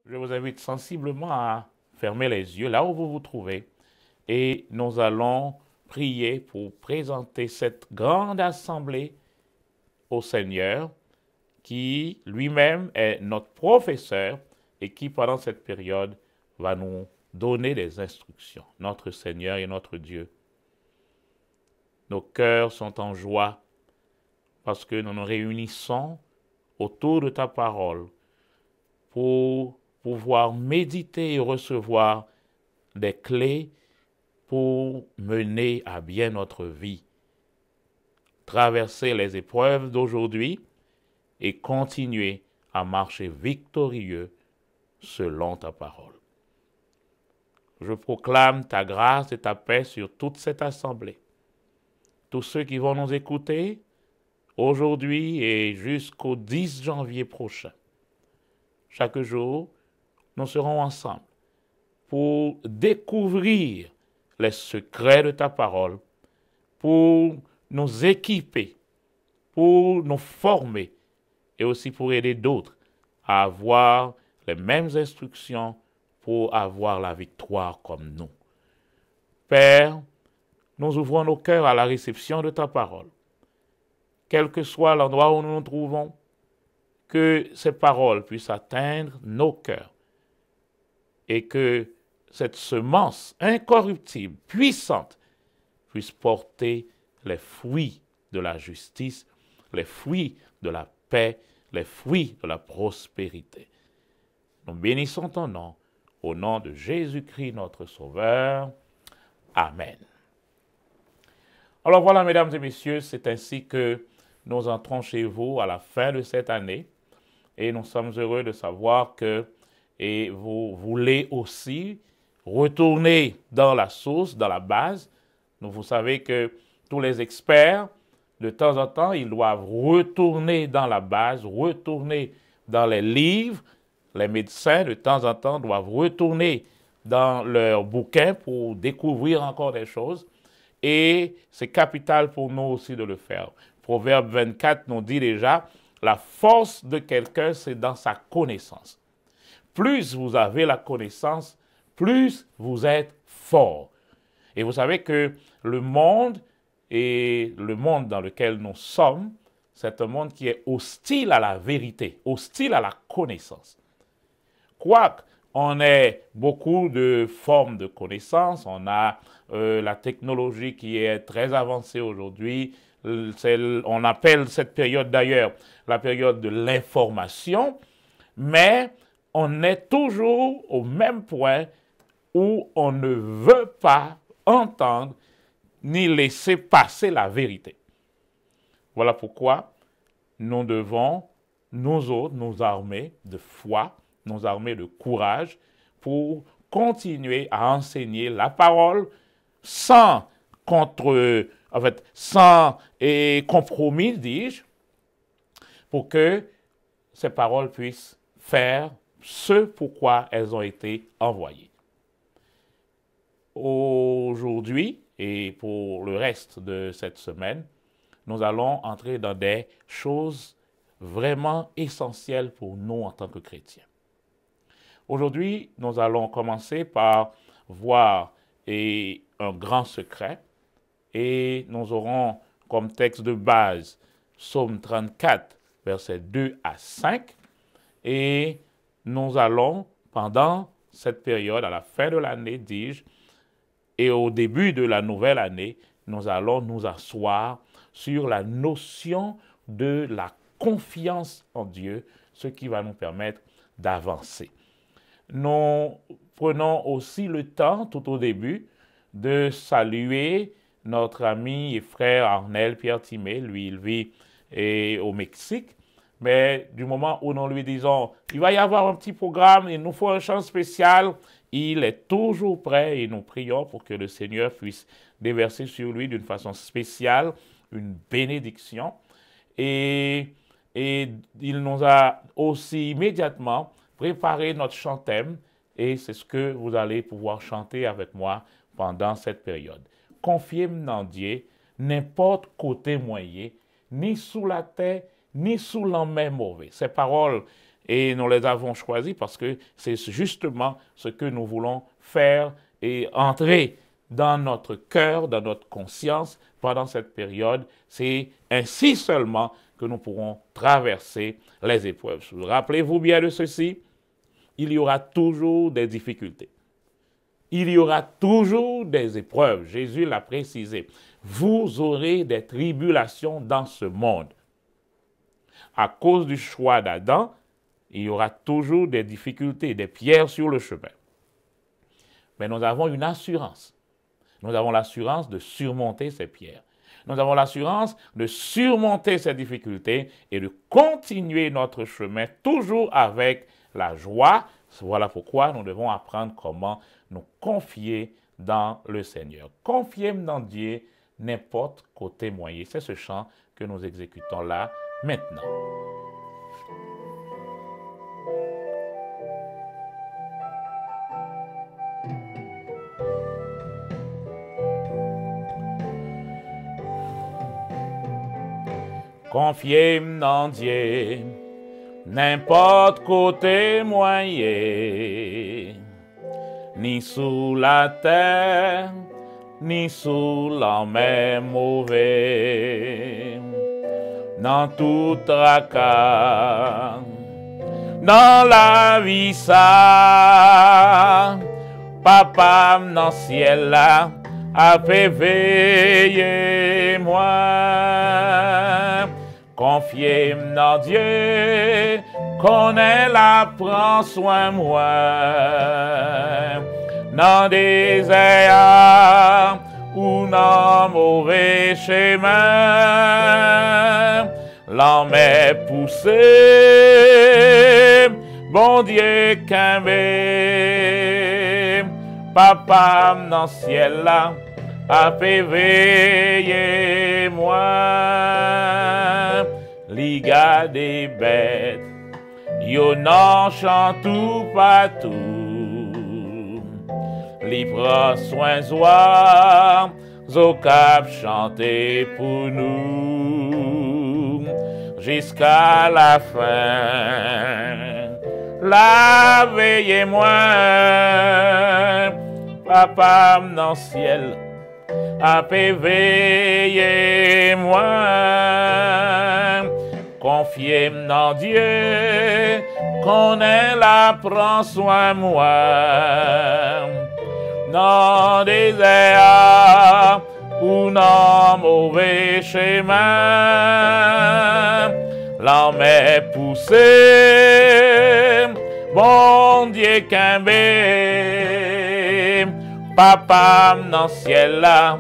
Je vous invite sensiblement à fermer les yeux là où vous vous trouvez et nous allons prier pour présenter cette grande assemblée au Seigneur qui lui-même est notre professeur et qui pendant cette période va nous donner des instructions. Notre Seigneur et notre Dieu. Nos cœurs sont en joie parce que nous nous réunissons autour de ta parole pour pouvoir méditer et recevoir des clés pour mener à bien notre vie, traverser les épreuves d'aujourd'hui et continuer à marcher victorieux selon ta parole. Je proclame ta grâce et ta paix sur toute cette assemblée. Tous ceux qui vont nous écouter aujourd'hui et jusqu'au 10 janvier prochain. Chaque jour, nous serons ensemble pour découvrir les secrets de ta parole, pour nous équiper, pour nous former et aussi pour aider d'autres à avoir les mêmes instructions pour avoir la victoire comme nous. Père, nous ouvrons nos cœurs à la réception de ta parole. Quel que soit l'endroit où nous nous trouvons, que ces paroles puissent atteindre nos cœurs et que cette semence incorruptible, puissante, puisse porter les fruits de la justice, les fruits de la paix, les fruits de la prospérité. Nous bénissons ton nom, au nom de Jésus-Christ notre Sauveur. Amen. Alors voilà, mesdames et messieurs, c'est ainsi que nous entrons chez vous à la fin de cette année et nous sommes heureux de savoir que vous voulez aussi retourner dans la source, dans la base. Vous savez que tous les experts, de temps en temps, ils doivent retourner dans la base, retourner dans les livres. Les médecins, de temps en temps, doivent retourner dans leurs bouquins pour découvrir encore des choses. Et c'est capital pour nous aussi de le faire. Proverbe 24 nous dit déjà, la force de quelqu'un, c'est dans sa connaissance. Plus vous avez la connaissance, plus vous êtes fort. Et vous savez que le monde dans lequel nous sommes, c'est un monde qui est hostile à la vérité, hostile à la connaissance. Quoique on ait beaucoup de formes de connaissances, on a la technologie qui est très avancée aujourd'hui, on appelle cette période d'ailleurs la période de l'information, mais on est toujours au même point où on ne veut pas entendre ni laisser passer la vérité. Voilà pourquoi nous devons, nous autres, nous armer de foi, nous armer de courage pour continuer à enseigner la parole sans compromis, dis-je, pour que ces paroles puissent faire ce pourquoi elles ont été envoyées. Aujourd'hui et pour le reste de cette semaine, nous allons entrer dans des choses vraiment essentielles pour nous en tant que chrétiens. Aujourd'hui, nous allons commencer par voir un grand secret et nous aurons comme texte de base Psaume 34, versets 2 à 5 et nous allons, pendant cette période, à la fin de l'année, dis-je, et au début de la nouvelle année, nous allons nous asseoir sur la notion de la confiance en Dieu, ce qui va nous permettre d'avancer. Nous prenons aussi le temps, tout au début, de saluer notre ami et frère Arnel Pierre-Timé. Lui, il vit au Mexique. Mais du moment où nous lui disons, il va y avoir un petit programme, il nous faut un chant spécial, il est toujours prêt et nous prions pour que le Seigneur puisse déverser sur lui d'une façon spéciale une bénédiction. Et il nous a aussi immédiatement préparé notre chant thème et c'est ce que vous allez pouvoir chanter avec moi pendant cette période. Confiez-moi en Dieu, n'importe côté moyen, ni sous la terre, ni sous l'en main mauvais. Ces paroles Et nous les avons choisis parce que c'est justement ce que nous voulons faire et entrer dans notre cœur, dans notre conscience pendant cette période. C'est ainsi seulement que nous pourrons traverser les épreuves. Rappelez-vous bien de ceci, il y aura toujours des difficultés. Il y aura toujours des épreuves. Jésus l'a précisé. Vous aurez des tribulations dans ce monde. À cause du choix d'Adam, il y aura toujours des difficultés, des pierres sur le chemin. Mais nous avons une assurance. Nous avons l'assurance de surmonter ces pierres. Nous avons l'assurance de surmonter ces difficultés et de continuer notre chemin toujours avec la joie. Voilà pourquoi nous devons apprendre comment nous confier dans le Seigneur. Confier dans Dieu n'importe qu'au témoigner. C'est ce chant que nous exécutons là maintenant. Confiez dans Dieu, n'importe côté moyen, ni sous la terre, ni sous la mer mauvaise, dans tout tracas, dans la vie ça, papa dans le ciel là, a fait veiller moi. Confiez dans Dieu, connaît la, prend soin moi. Dans des airs ou dans mauvais chemin, l'homme est poussé, bon Dieu qu'un papa dans le ciel là, a fait veiller moi. Liga des bêtes, yo n'en chante tout partout. Li prend soin soir, zo cap chanter pour nous. Jusqu'à la fin, la veille moi, papa dans le ciel, a fait veiller moi. Confiez dans Dieu, connaît la, prend soin moi. Dans des airs ou dans mauvais chemin, l'homme est poussé, bon Dieu qu'un papa dans le ciel là,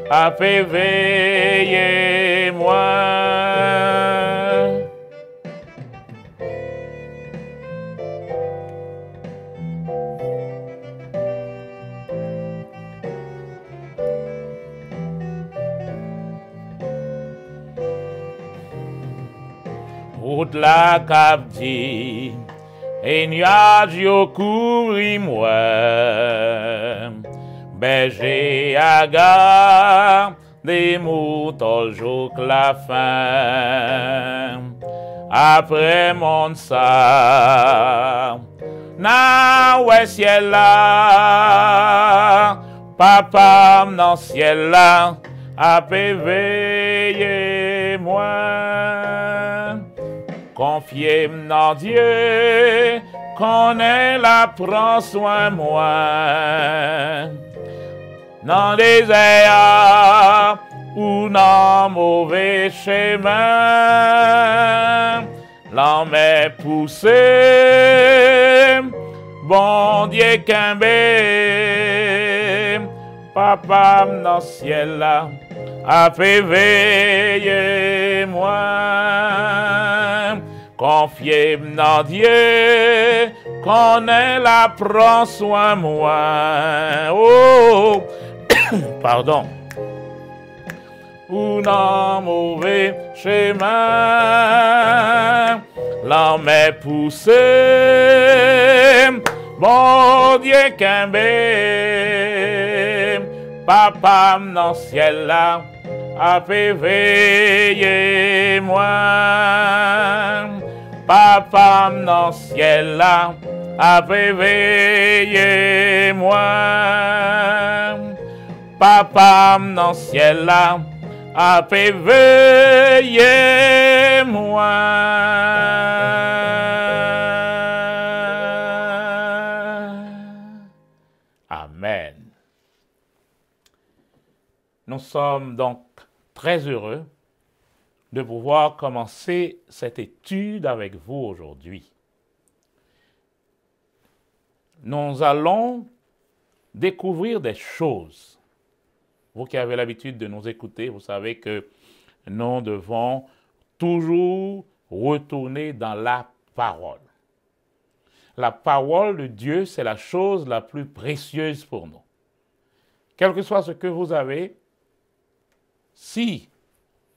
a fait veiller moi. Route la cap dit, et nuage yo couvri moi. Berger à gare, des moutons jour la fin. Après mon ça, na ouais ciel là, papa dans ciel là, a veiller moi. Confiez dans Dieu, connaît la, prend soin moi. Dans des airs ou dans mauvais chemin, l'homme est poussé, bon Dieu qu'un papa dans le ciel là, a fait veiller moi. Confiez dans Dieu, connaît la, prend soin moi. Oh, pardon. Ou dans mauvais chemin, l'homme est poussé, bon Dieu qu'un papa dans le ciel là, a fait veiller moi. Papa dans ciel là, a réveillé moi. Papa dans ciel là, a réveillé moi. Amen. Nous sommes donc très heureux de pouvoir commencer cette étude avec vous aujourd'hui. Nous allons découvrir des choses. Vous qui avez l'habitude de nous écouter, vous savez que nous devons toujours retourner dans la parole. La parole de Dieu, c'est la chose la plus précieuse pour nous. Quel que soit ce que vous avez, si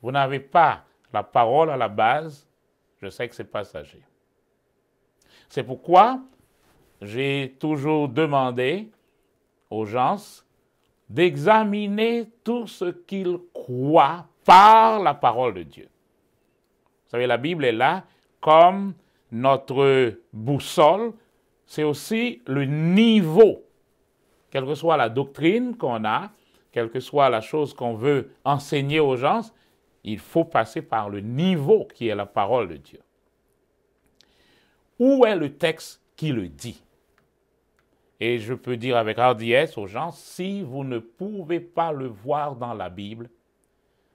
vous n'avez pas la parole à la base, je sais que c'est passager. C'est pourquoi j'ai toujours demandé aux gens d'examiner tout ce qu'ils croient par la parole de Dieu. Vous savez, la Bible est là comme notre boussole, c'est aussi le niveau, quelle que soit la doctrine qu'on a, quelle que soit la chose qu'on veut enseigner aux gens, il faut passer par le niveau qui est la parole de Dieu. Où est le texte qui le dit? Et je peux dire avec hardiesse aux gens, si vous ne pouvez pas le voir dans la Bible,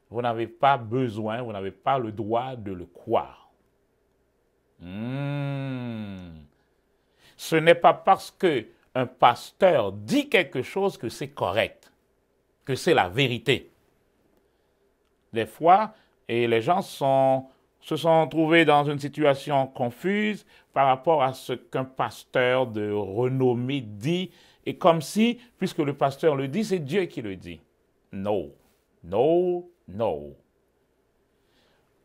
vous n'avez pas besoin, vous n'avez pas le droit de le croire. Ce n'est pas parce qu'un pasteur dit quelque chose que c'est correct, que c'est la vérité. Des fois, et les gens se sont trouvés dans une situation confuse par rapport à ce qu'un pasteur de renommée dit, et comme si, puisque le pasteur le dit, c'est Dieu qui le dit. Non, non, non.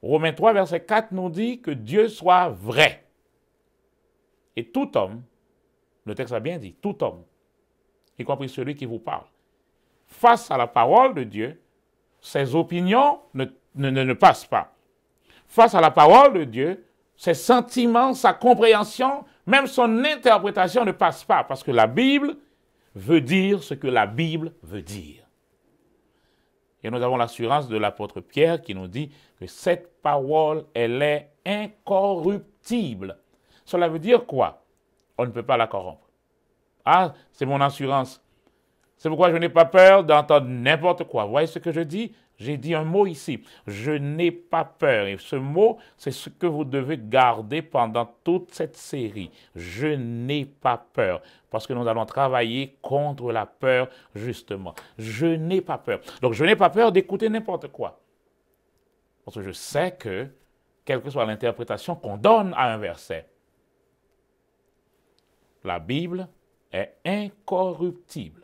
Romains 3, verset 4 nous dit que Dieu soit vrai. Et tout homme, le texte a bien dit, tout homme, y compris celui qui vous parle, face à la parole de Dieu, ses opinions ne passent pas. Face à la parole de Dieu, ses sentiments, sa compréhension, même son interprétation ne passe pas, parce que la Bible veut dire ce que la Bible veut dire. Et nous avons l'assurance de l'apôtre Pierre qui nous dit que cette parole, elle est incorruptible. Cela veut dire quoi? On ne peut pas la corrompre. Ah, c'est mon assurance. C'est pourquoi je n'ai pas peur d'entendre n'importe quoi. Vous voyez ce que je dis? J'ai dit un mot ici. Je n'ai pas peur. Et ce mot, c'est ce que vous devez garder pendant toute cette série. Je n'ai pas peur. Parce que nous allons travailler contre la peur, justement. Je n'ai pas peur. Donc, je n'ai pas peur d'écouter n'importe quoi. Parce que je sais que, quelle que soit l'interprétation qu'on donne à un verset, la Bible est incorruptible.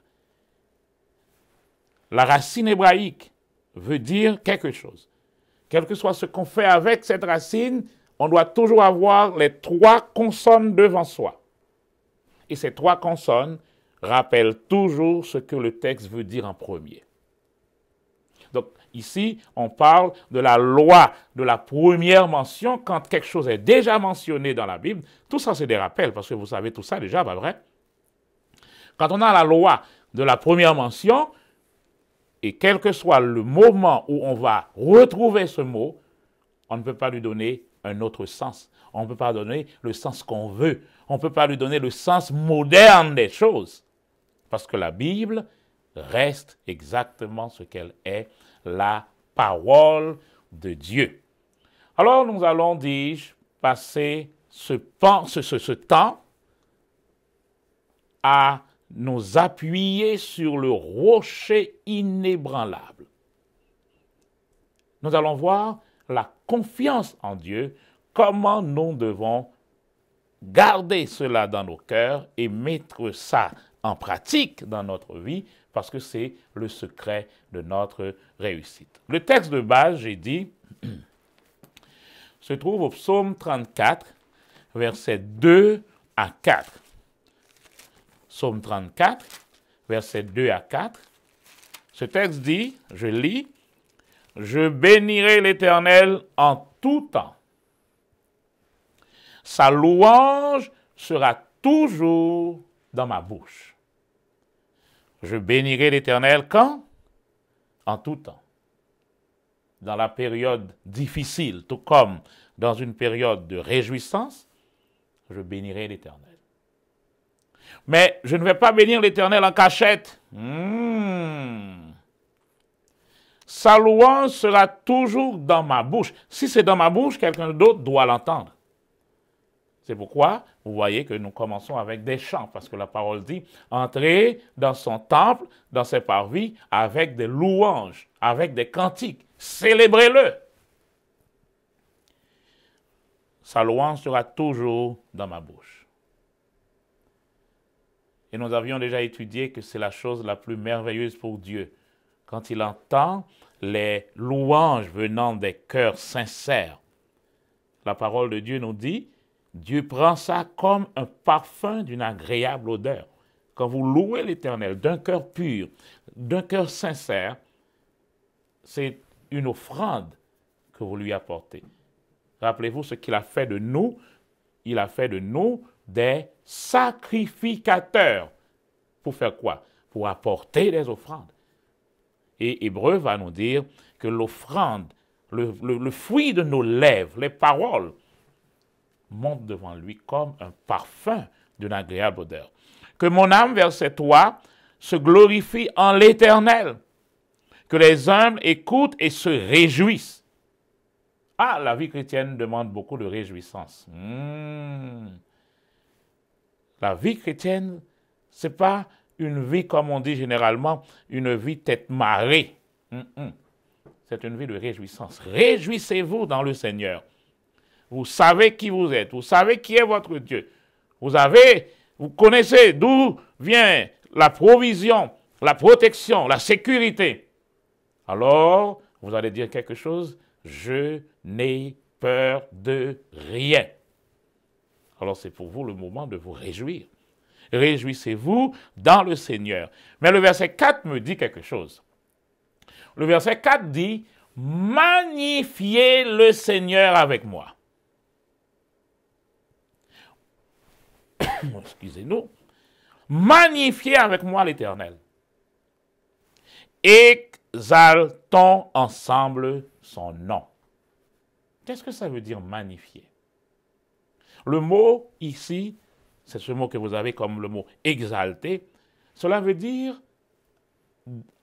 La racine hébraïque veut dire quelque chose. Quel que soit ce qu'on fait avec cette racine, on doit toujours avoir les trois consonnes devant soi. Et ces trois consonnes rappellent toujours ce que le texte veut dire en premier. Donc ici, on parle de la loi de la première mention quand quelque chose est déjà mentionné dans la Bible. Tout ça, c'est des rappels, parce que vous savez tout ça déjà, pas vrai? Quand on a la loi de la première mention, et quel que soit le moment où on va retrouver ce mot, on ne peut pas lui donner un autre sens. On ne peut pas donner le sens qu'on veut. On ne peut pas lui donner le sens moderne des choses. Parce que la Bible reste exactement ce qu'elle est, la parole de Dieu. Alors nous allons, dis-je, passer ce temps à nous appuyer sur le rocher inébranlable. Nous allons voir la confiance en Dieu, comment nous devons garder cela dans nos cœurs et mettre ça en pratique dans notre vie, parce que c'est le secret de notre réussite. Le texte de base, j'ai dit, se trouve au psaume 34, versets 2 à 4. Psaume 34, versets 2 à 4. Ce texte dit, je lis, « Je bénirai l'Éternel en tout temps. Sa louange sera toujours dans ma bouche. Je bénirai l'Éternel quand? En tout temps. Dans la période difficile, tout comme dans une période de réjouissance, je bénirai l'Éternel. Mais je ne vais pas bénir l'Éternel en cachette. Sa louange sera toujours dans ma bouche. Si c'est dans ma bouche, quelqu'un d'autre doit l'entendre. C'est pourquoi vous voyez que nous commençons avec des chants, parce que la parole dit, entrez dans son temple, dans ses parvis, avec des louanges, avec des cantiques. Célébrez-le. Sa louange sera toujours dans ma bouche. Et nous avions déjà étudié que c'est la chose la plus merveilleuse pour Dieu. Quand il entend les louanges venant des cœurs sincères. La parole de Dieu nous dit, Dieu prend ça comme un parfum d'une agréable odeur. Quand vous louez l'Éternel d'un cœur pur, d'un cœur sincère, c'est une offrande que vous lui apportez. Rappelez-vous ce qu'il a fait de nous. Il a fait de nous des sacrificateurs. Pour faire quoi? Pour apporter des offrandes. Et Hébreu va nous dire que l'offrande, le fruit de nos lèvres, les paroles, monte devant lui comme un parfum d'une agréable odeur. Que mon âme, verset 3, se glorifie en l'Éternel. Que les humbles écoutent et se réjouissent. Ah, la vie chrétienne demande beaucoup de réjouissance. La vie chrétienne, ce n'est pas une vie, comme on dit généralement, une vie tête marrée. C'est une vie de réjouissance. Réjouissez-vous dans le Seigneur. Vous savez qui vous êtes. Vous savez qui est votre Dieu. Vous connaissez d'où vient la provision, la protection, la sécurité. Alors, vous allez dire quelque chose. Je n'ai peur de rien. Alors, c'est pour vous le moment de vous réjouir. Réjouissez-vous dans le Seigneur. Mais le verset 4 me dit quelque chose. Le verset 4 dit, magnifiez le Seigneur avec moi. Excusez-nous. Magnifiez avec moi l'Éternel. Exaltons ensemble son nom. Qu'est-ce que ça veut dire magnifier? Le mot ici, c'est ce mot que vous avez comme le mot exalter. Cela veut dire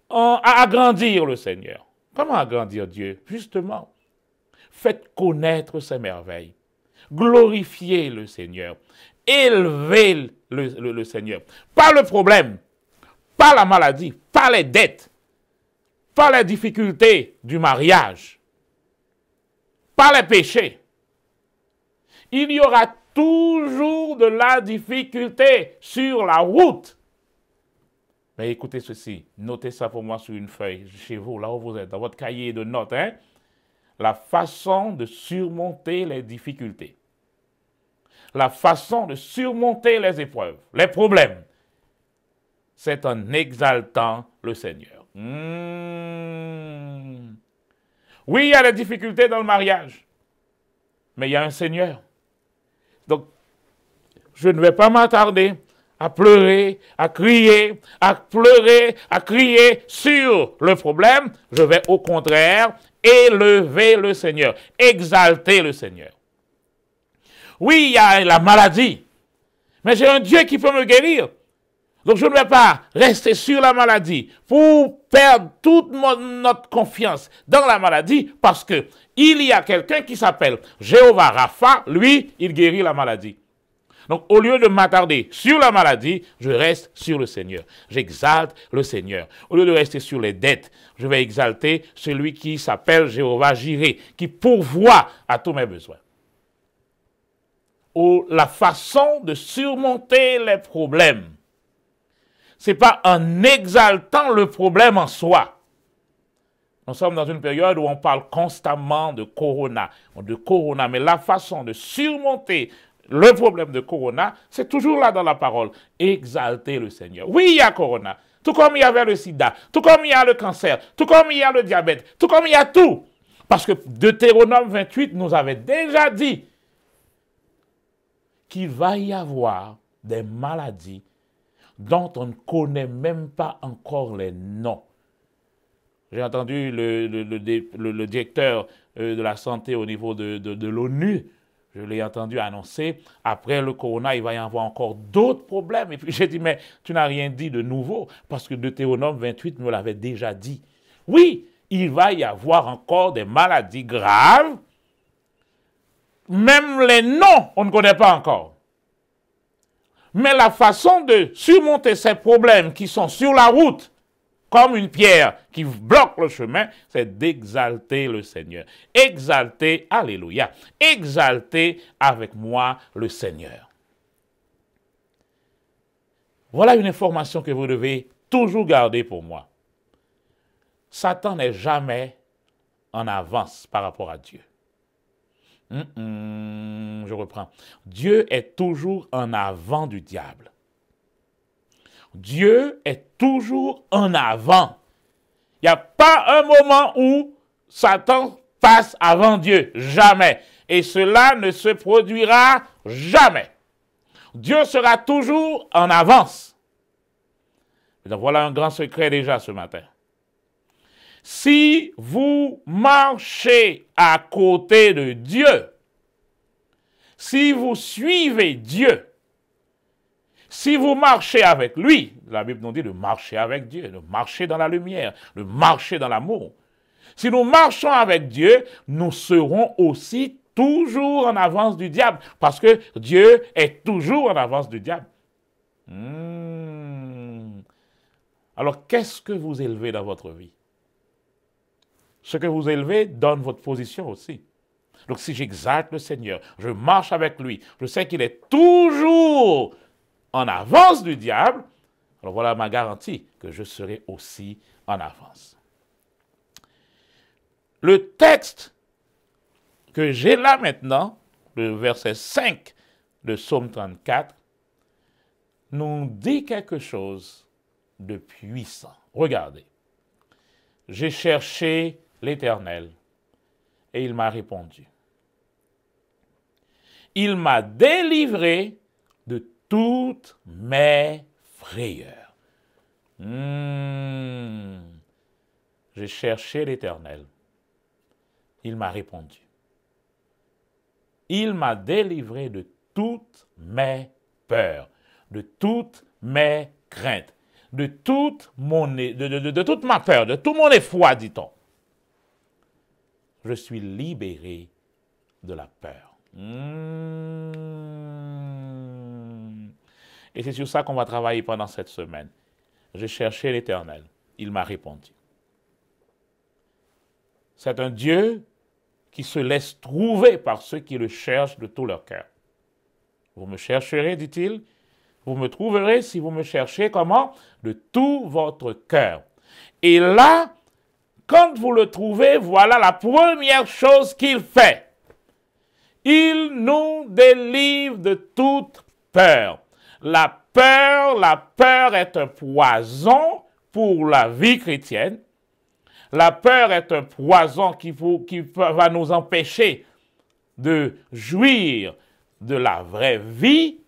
agrandir le Seigneur. Comment agrandir Dieu? Justement, faites connaître ses merveilles. Glorifiez le Seigneur. Élevez le Seigneur. Pas le problème, pas la maladie, pas les dettes, pas les difficultés du mariage, pas les péchés. Il y aura toujours de la difficulté sur la route. Mais écoutez ceci, notez ça pour moi sur une feuille, chez vous, là où vous êtes, dans votre cahier de notes. La façon de surmonter les difficultés. La façon de surmonter les épreuves, les problèmes, c'est en exaltant le Seigneur. Oui, il y a des difficultés dans le mariage, mais il y a un Seigneur. Donc, je ne vais pas m'attarder à pleurer, à crier, à pleurer, à crier sur le problème. Je vais au contraire élever le Seigneur, exalter le Seigneur. Oui, il y a la maladie, mais j'ai un Dieu qui peut me guérir. Donc je ne vais pas rester sur la maladie pour perdre toute notre confiance dans la maladie parce que il y a quelqu'un qui s'appelle Jéhovah Rapha, lui, il guérit la maladie. Donc au lieu de m'attarder sur la maladie, je reste sur le Seigneur. J'exalte le Seigneur. Au lieu de rester sur les dettes, je vais exalter celui qui s'appelle Jéhovah Jireh, qui pourvoit à tous mes besoins. La façon de surmonter les problèmes, ce n'est pas en exaltant le problème en soi. Nous sommes dans une période où on parle constamment de corona, mais la façon de surmonter le problème de corona, c'est toujours là dans la parole. Exalter le Seigneur. Oui, il y a corona, tout comme il y avait le sida, tout comme il y a le cancer, tout comme il y a le diabète, tout comme il y a tout. Parce que Deutéronome 28 nous avait déjà dit qu'il va y avoir des maladies dont on ne connaît même pas encore les noms. J'ai entendu le directeur de la santé au niveau de l'ONU, je l'ai entendu annoncer, après le corona, il va y avoir encore d'autres problèmes. Et puis j'ai dit, mais tu n'as rien dit de nouveau, parce que Deutéronome 28 me l'avait déjà dit. Oui, il va y avoir encore des maladies graves, même les noms, on ne connaît pas encore. Mais la façon de surmonter ces problèmes qui sont sur la route, comme une pierre qui bloque le chemin, c'est d'exalter le Seigneur. Exalter, alléluia, exalter avec moi le Seigneur. Voilà une information que vous devez toujours garder pour moi. Satan n'est jamais en avance par rapport à Dieu. Je reprends. Dieu est toujours en avant du diable. Dieu est toujours en avant. Il n'y a pas un moment où Satan passe avant Dieu. Jamais. Et cela ne se produira jamais. Dieu sera toujours en avance. Donc voilà un grand secret déjà ce matin. Si vous marchez à côté de Dieu, si vous suivez Dieu, si vous marchez avec lui, la Bible nous dit de marcher avec Dieu, de marcher dans la lumière, de marcher dans l'amour. Si nous marchons avec Dieu, nous serons aussi toujours en avance du diable, parce que Dieu est toujours en avance du diable. Alors, qu'est-ce que vous élevez dans votre vie? Ce que vous élevez donne votre position aussi. Donc, si j'exalte le Seigneur, je marche avec lui, je sais qu'il est toujours en avance du diable, alors voilà ma garantie que je serai aussi en avance. Le texte que j'ai là maintenant, le verset 5 de Psaume 34, nous dit quelque chose de puissant. Regardez. J'ai cherché l'Éternel et il m'a répondu. Il m'a délivré de toutes mes frayeurs. J'ai cherché l'Éternel. Il m'a répondu. Il m'a délivré de toutes mes peurs, de toutes mes craintes, de toute ma peur, de tout mon effroi, dit-on. Je suis libéré de la peur. Et c'est sur ça qu'on va travailler pendant cette semaine. J'ai cherché l'Éternel. Il m'a répondu. C'est un Dieu qui se laisse trouver par ceux qui le cherchent de tout leur cœur. Vous me chercherez, dit-il. Vous me trouverez si vous me cherchez comment? De tout votre cœur. Et là, quand vous le trouvez, voilà la première chose qu'il fait. Il nous délivre de toute peur. La peur est un poison pour la vie chrétienne. La peur est un poison qui va nous empêcher de jouir de la vraie vie.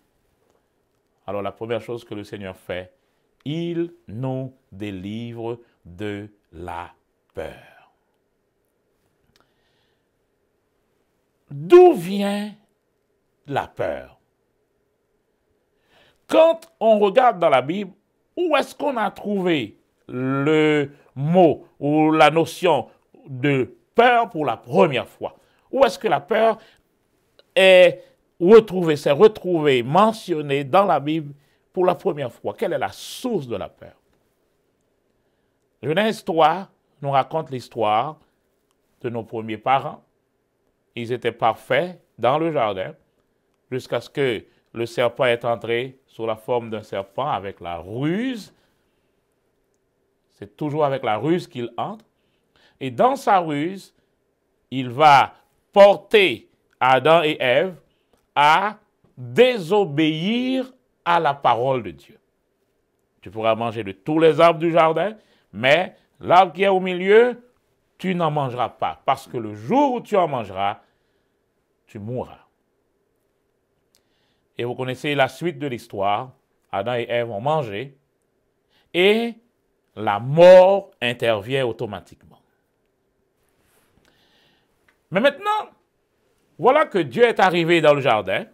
Alors la première chose que le Seigneur fait, il nous délivre de la peur. D'où vient la peur? Quand on regarde dans la Bible, où est-ce qu'on a trouvé le mot ou la notion de peur pour la première fois? Où est-ce que la peur est retrouvée, mentionnée dans la Bible pour la première fois? Quelle est la source de la peur? Genèse 3 nous raconte l'histoire de nos premiers parents. Ils étaient parfaits dans le jardin jusqu'à ce que le serpent est entré sous la forme d'un serpent avec la ruse. C'est toujours avec la ruse qu'il entre. Et dans sa ruse, il va porter Adam et Ève à désobéir à la parole de Dieu. Tu pourras manger de tous les arbres du jardin, mais l'arbre qui est au milieu, tu n'en mangeras pas, parce que le jour où tu en mangeras, tu mourras. Et vous connaissez la suite de l'histoire. Adam et Ève ont mangé et la mort intervient automatiquement. Mais maintenant, voilà que Dieu est arrivé dans le jardin.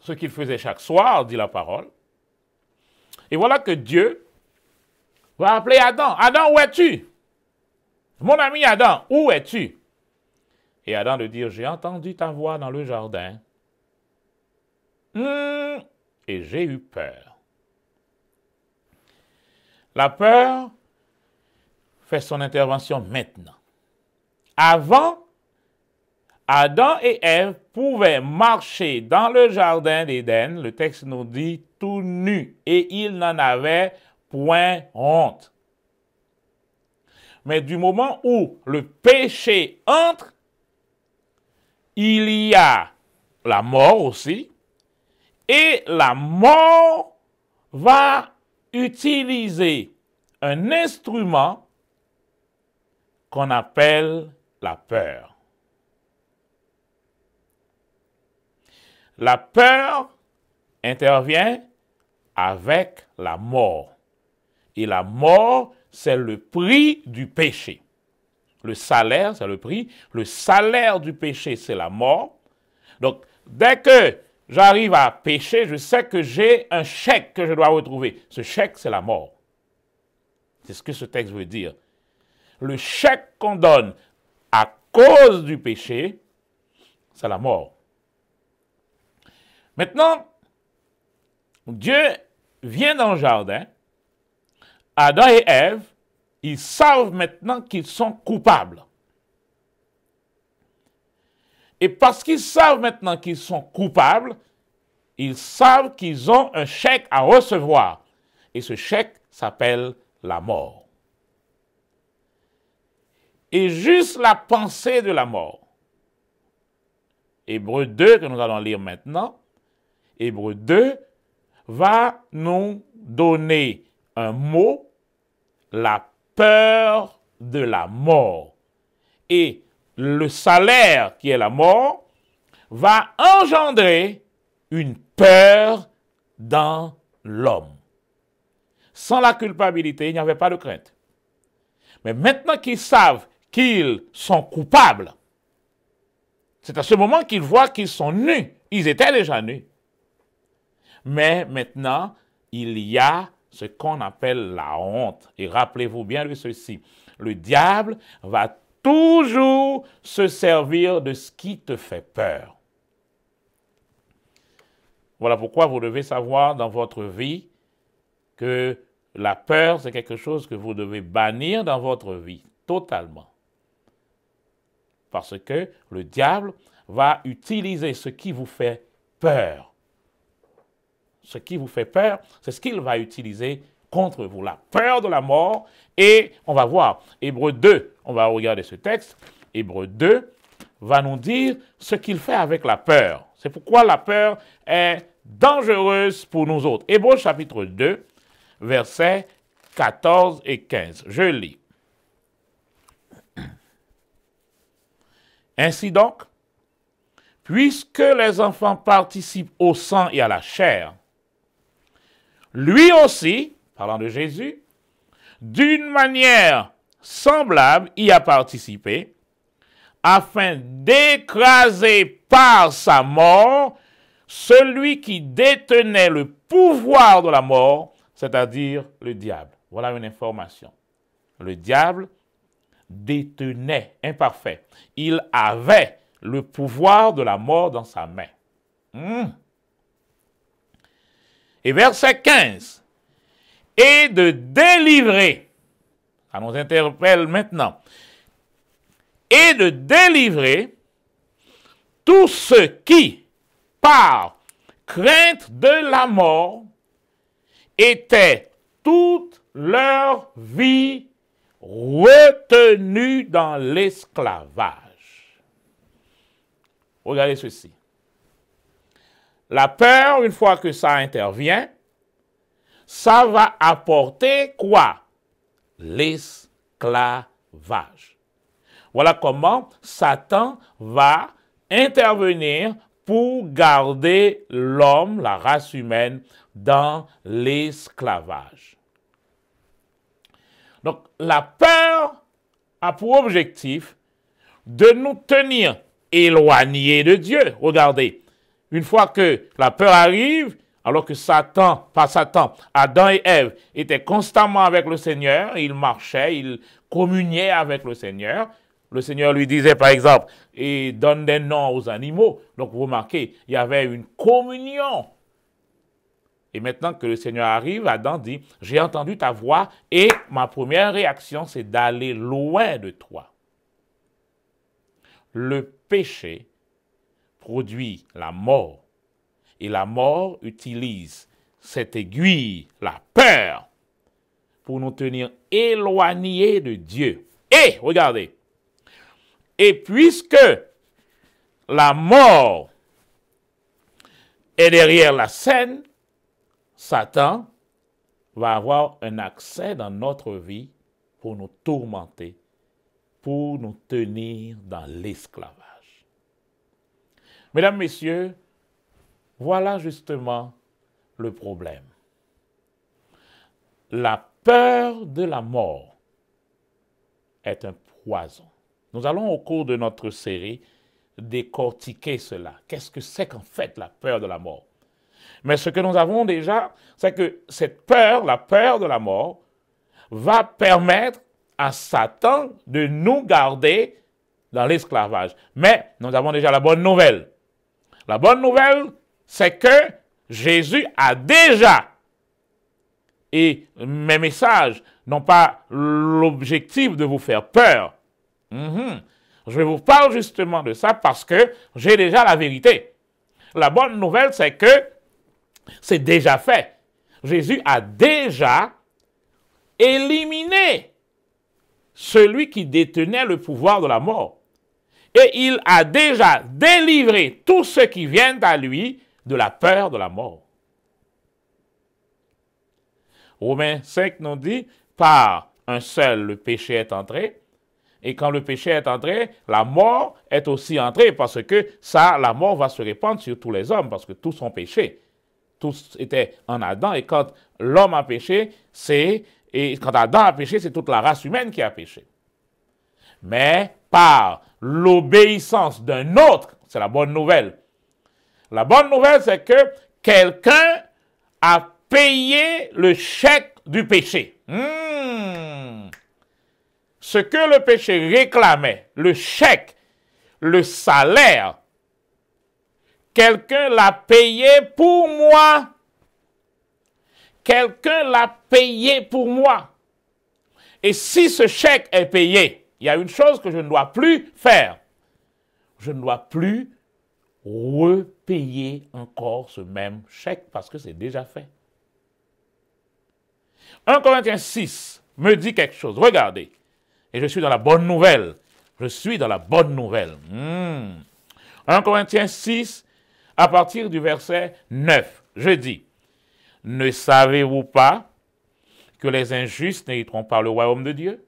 Ce qu'il faisait chaque soir, dit la parole. Et voilà que Dieu va appeler Adam. Adam, où es-tu? Mon ami Adam, où es-tu? Et Adam de dire, j'ai entendu ta voix dans le jardin. Et j'ai eu peur. La peur fait son intervention maintenant. Avant, Adam et Ève pouvaient marcher dans le jardin d'Éden, le texte nous dit tout nus, et ils n'en avaient point honte. Mais du moment où le péché entre, il y a la mort aussi, et la mort va utiliser un instrument qu'on appelle la peur. La peur intervient avec la mort. Et la mort, c'est le prix du péché. Le salaire, c'est le prix. Le salaire du péché, c'est la mort. Donc, dès que j'arrive à pécher, je sais que j'ai un chèque que je dois retrouver. Ce chèque, c'est la mort. C'est ce que ce texte veut dire. Le chèque qu'on donne à cause du péché, c'est la mort. Maintenant, Dieu vient dans le jardin. Adam et Ève, ils savent maintenant qu'ils sont coupables. Et parce qu'ils savent maintenant qu'ils sont coupables, ils savent qu'ils ont un chèque à recevoir. Et ce chèque s'appelle la mort. Et juste la pensée de la mort. Hébreux 2, que nous allons lire maintenant, Hébreux 2 va nous donner un mot, la peur de la mort. Et le salaire, qui est la mort, va engendrer une peur dans l'homme. Sans la culpabilité, il n'y avait pas de crainte. Mais maintenant qu'ils savent qu'ils sont coupables, c'est à ce moment qu'ils voient qu'ils sont nus. Ils étaient déjà nus. Mais maintenant, il y a ce qu'on appelle la honte. Et rappelez-vous bien de ceci. Le diable va toujours se servir de ce qui te fait peur. Voilà pourquoi vous devez savoir dans votre vie que la peur, c'est quelque chose que vous devez bannir dans votre vie, totalement. Parce que le diable va utiliser ce qui vous fait peur. Ce qui vous fait peur, c'est ce qu'il va utiliser contre vous. La peur de la mort. Et on va voir, Hébreux 2, on va regarder ce texte. Hébreux 2 va nous dire ce qu'il fait avec la peur. C'est pourquoi la peur est dangereuse pour nous autres. Hébreux chapitre 2, versets 14 et 15. Je lis. Ainsi donc, puisque les enfants participent au sang et à la chair, lui aussi, parlant de Jésus, d'une manière semblable y a participé, afin d'écraser par sa mort celui qui détenait le pouvoir de la mort, c'est-à-dire le diable. Voilà une information. Le diable détenait, imparfait. Il avait le pouvoir de la mort dans sa main. Et verset 15. Et de délivrer, ça nous interpelle maintenant, et de délivrer tous ceux qui, par crainte de la mort, étaient toute leur vie retenus dans l'esclavage. Regardez ceci. La peur, une fois que ça intervient, ça va apporter quoi? L'esclavage. Voilà comment Satan va intervenir pour garder l'homme, la race humaine, dans l'esclavage. Donc, la peur a pour objectif de nous tenir éloignés de Dieu. Regardez, une fois que la peur arrive, alors que Adam et Ève étaient constamment avec le Seigneur, ils marchaient, ils communiaient avec le Seigneur lui disait par exemple, et donne des noms aux animaux. Donc vous remarquez, il y avait une communion. Et maintenant que le Seigneur arrive, Adam dit, j'ai entendu ta voix et ma première réaction, c'est d'aller loin de toi. Le péché produit la mort. Et la mort utilise cette aiguille, la peur, pour nous tenir éloignés de Dieu. Et, regardez, et puisque la mort est derrière la scène, Satan va avoir un accès dans notre vie pour nous tourmenter, pour nous tenir dans l'esclavage. Mesdames, Messieurs, voilà justement le problème. La peur de la mort est un poison. Nous allons au cours de notre série décortiquer cela. Qu'est-ce que c'est qu'en fait la peur de la mort? Mais ce que nous avons déjà, c'est que cette peur, la peur de la mort, va permettre à Satan de nous garder dans l'esclavage. Mais nous avons déjà la bonne nouvelle. La bonne nouvelle, c'est que Jésus a déjà, et mes messages n'ont pas l'objectif de vous faire peur. Je vous parle justement de ça parce que j'ai déjà la vérité. La bonne nouvelle, c'est que c'est déjà fait. Jésus a déjà éliminé celui qui détenait le pouvoir de la mort. Et il a déjà délivré tous ceux qui viennent à lui de la peur de la mort. Romains 5 nous dit, par un seul le péché est entré, et quand le péché est entré, la mort est aussi entrée, parce que ça, la mort va se répandre sur tous les hommes, parce que tous ont péché. Tous étaient en Adam, et quand l'homme a péché, quand Adam a péché, c'est toute la race humaine qui a péché. Mais par l'obéissance d'un autre, c'est la bonne nouvelle. La bonne nouvelle, c'est que quelqu'un a payé le chèque du péché. Ce que le péché réclamait, le chèque, le salaire, quelqu'un l'a payé pour moi. Quelqu'un l'a payé pour moi. Et si ce chèque est payé, il y a une chose que je ne dois plus faire. Je ne dois plus repayer encore ce même chèque parce que c'est déjà fait. 1 Corinthiens 6 me dit quelque chose. Regardez. Et je suis dans la bonne nouvelle. Je suis dans la bonne nouvelle. 1 Corinthiens 6, à partir du verset 9, je dis, ne savez-vous pas que les injustes n'hériteront pas le royaume de Dieu?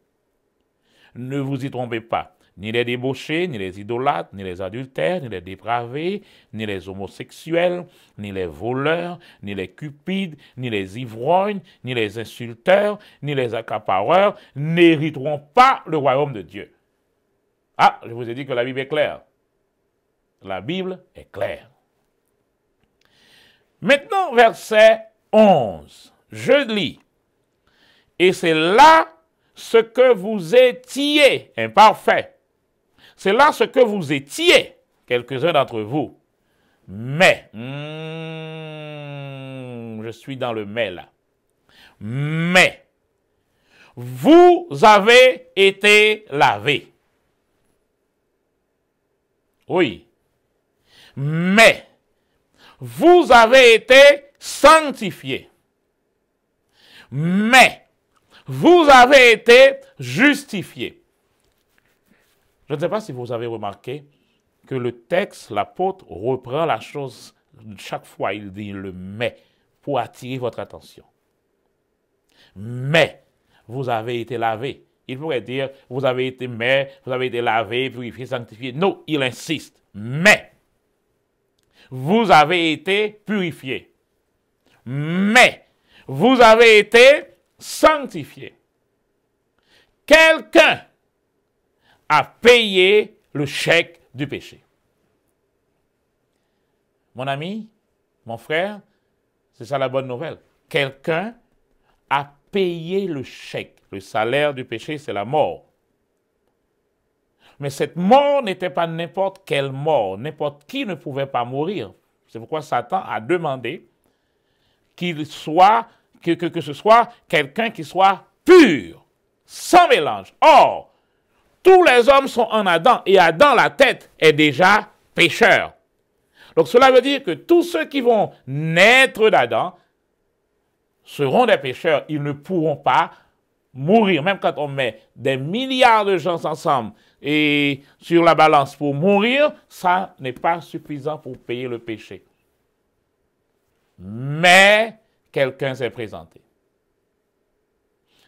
Ne vous y trompez pas. Ni les débauchés, ni les idolâtres, ni les adultères, ni les dépravés, ni les homosexuels, ni les voleurs, ni les cupides, ni les ivrognes, ni les insulteurs, ni les accapareurs n'hériteront pas le royaume de Dieu. Ah, je vous ai dit que la Bible est claire. La Bible est claire. Maintenant, verset 11, je lis. Et c'est là ce que vous étiez, imparfait. C'est là ce que vous étiez, quelques-uns d'entre vous. Mais, je suis dans le mais là. Mais, vous avez été lavés. Oui. Mais, vous avez été sanctifiés. Mais, vous avez été justifiés. Je ne sais pas si vous avez remarqué que le texte, l'apôtre, reprend la chose, chaque fois il dit le « mais » pour attirer votre attention. Mais, vous avez été lavés. Il pourrait dire, vous avez été vous avez été lavé, purifié, sanctifié. Non, il insiste. Mais, vous avez été purifié. Mais, vous avez été sanctifié. Quelqu'un a payé le chèque du péché. Mon ami, mon frère, c'est ça la bonne nouvelle. Quelqu'un a payé le chèque. Le salaire du péché, c'est la mort. Mais cette mort n'était pas n'importe quelle mort. N'importe qui ne pouvait pas mourir. C'est pourquoi Satan a demandé que ce soit quelqu'un qui soit pur, sans mélange. Or, tous les hommes sont en Adam, et Adam, la tête, est déjà pécheur. Donc cela veut dire que tous ceux qui vont naître d'Adam seront des pécheurs. Ils ne pourront pas mourir. Même quand on met des milliards de gens ensemble et sur la balance pour mourir, ça n'est pas suffisant pour payer le péché. Mais quelqu'un s'est présenté.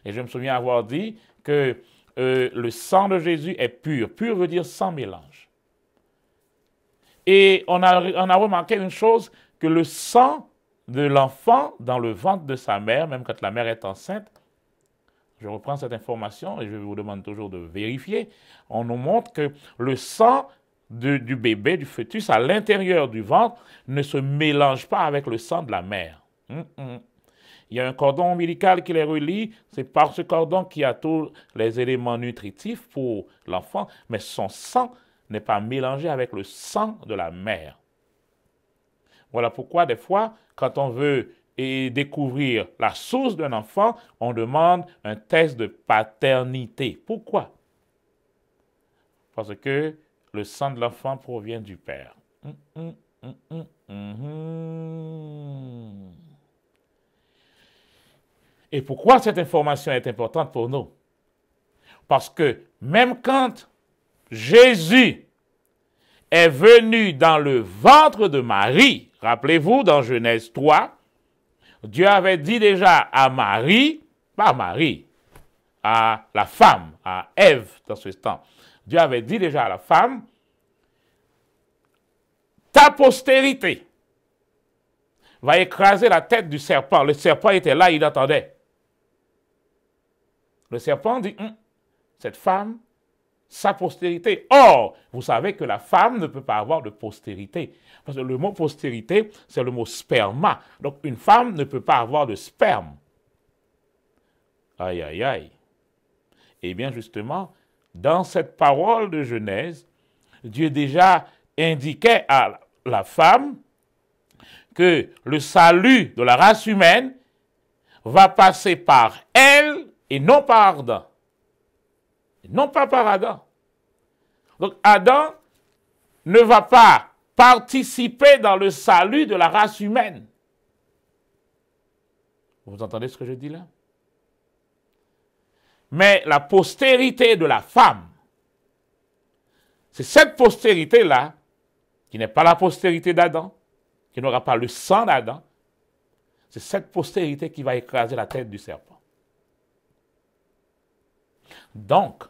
Et je me souviens avoir dit que le sang de Jésus est pur. Pur veut dire sans mélange. Et on a remarqué une chose, que le sang de l'enfant dans le ventre de sa mère, même quand la mère est enceinte, je reprends cette information et je vous demande toujours de vérifier, on nous montre que le sang du bébé, du fœtus, à l'intérieur du ventre, ne se mélange pas avec le sang de la mère. Il y a un cordon ombilical qui les relie, c'est par ce cordon qu'il y a tous les éléments nutritifs pour l'enfant, mais son sang n'est pas mélangé avec le sang de la mère. Voilà pourquoi, des fois, quand on veut découvrir la source d'un enfant, on demande un test de paternité. Pourquoi? Parce que le sang de l'enfant provient du père. Et pourquoi cette information est importante pour nous? Parce que même quand Jésus est venu dans le ventre de Marie, rappelez-vous, dans Genèse 3, Dieu avait dit déjà à Marie, pas Marie, à la femme, à Ève dans ce temps, Dieu avait dit déjà à la femme, ta postérité va écraser la tête du serpent. Le serpent était là, il attendait. Le serpent dit, cette femme, sa postérité. Or, vous savez que la femme ne peut pas avoir de postérité. Parce que le mot postérité, c'est le mot sperma. Donc, une femme ne peut pas avoir de sperme. Aïe, aïe, aïe. Eh bien, justement, dans cette parole de Genèse, Dieu déjà indiquait à la femme que le salut de la race humaine va passer par elle et non par Adam. Non pas par Adam. Donc Adam ne va pas participer dans le salut de la race humaine. Vous entendez ce que je dis là? Mais la postérité de la femme, c'est cette postérité-là, qui n'est pas la postérité d'Adam, qui n'aura pas le sang d'Adam, c'est cette postérité qui va écraser la tête du serpent. Donc,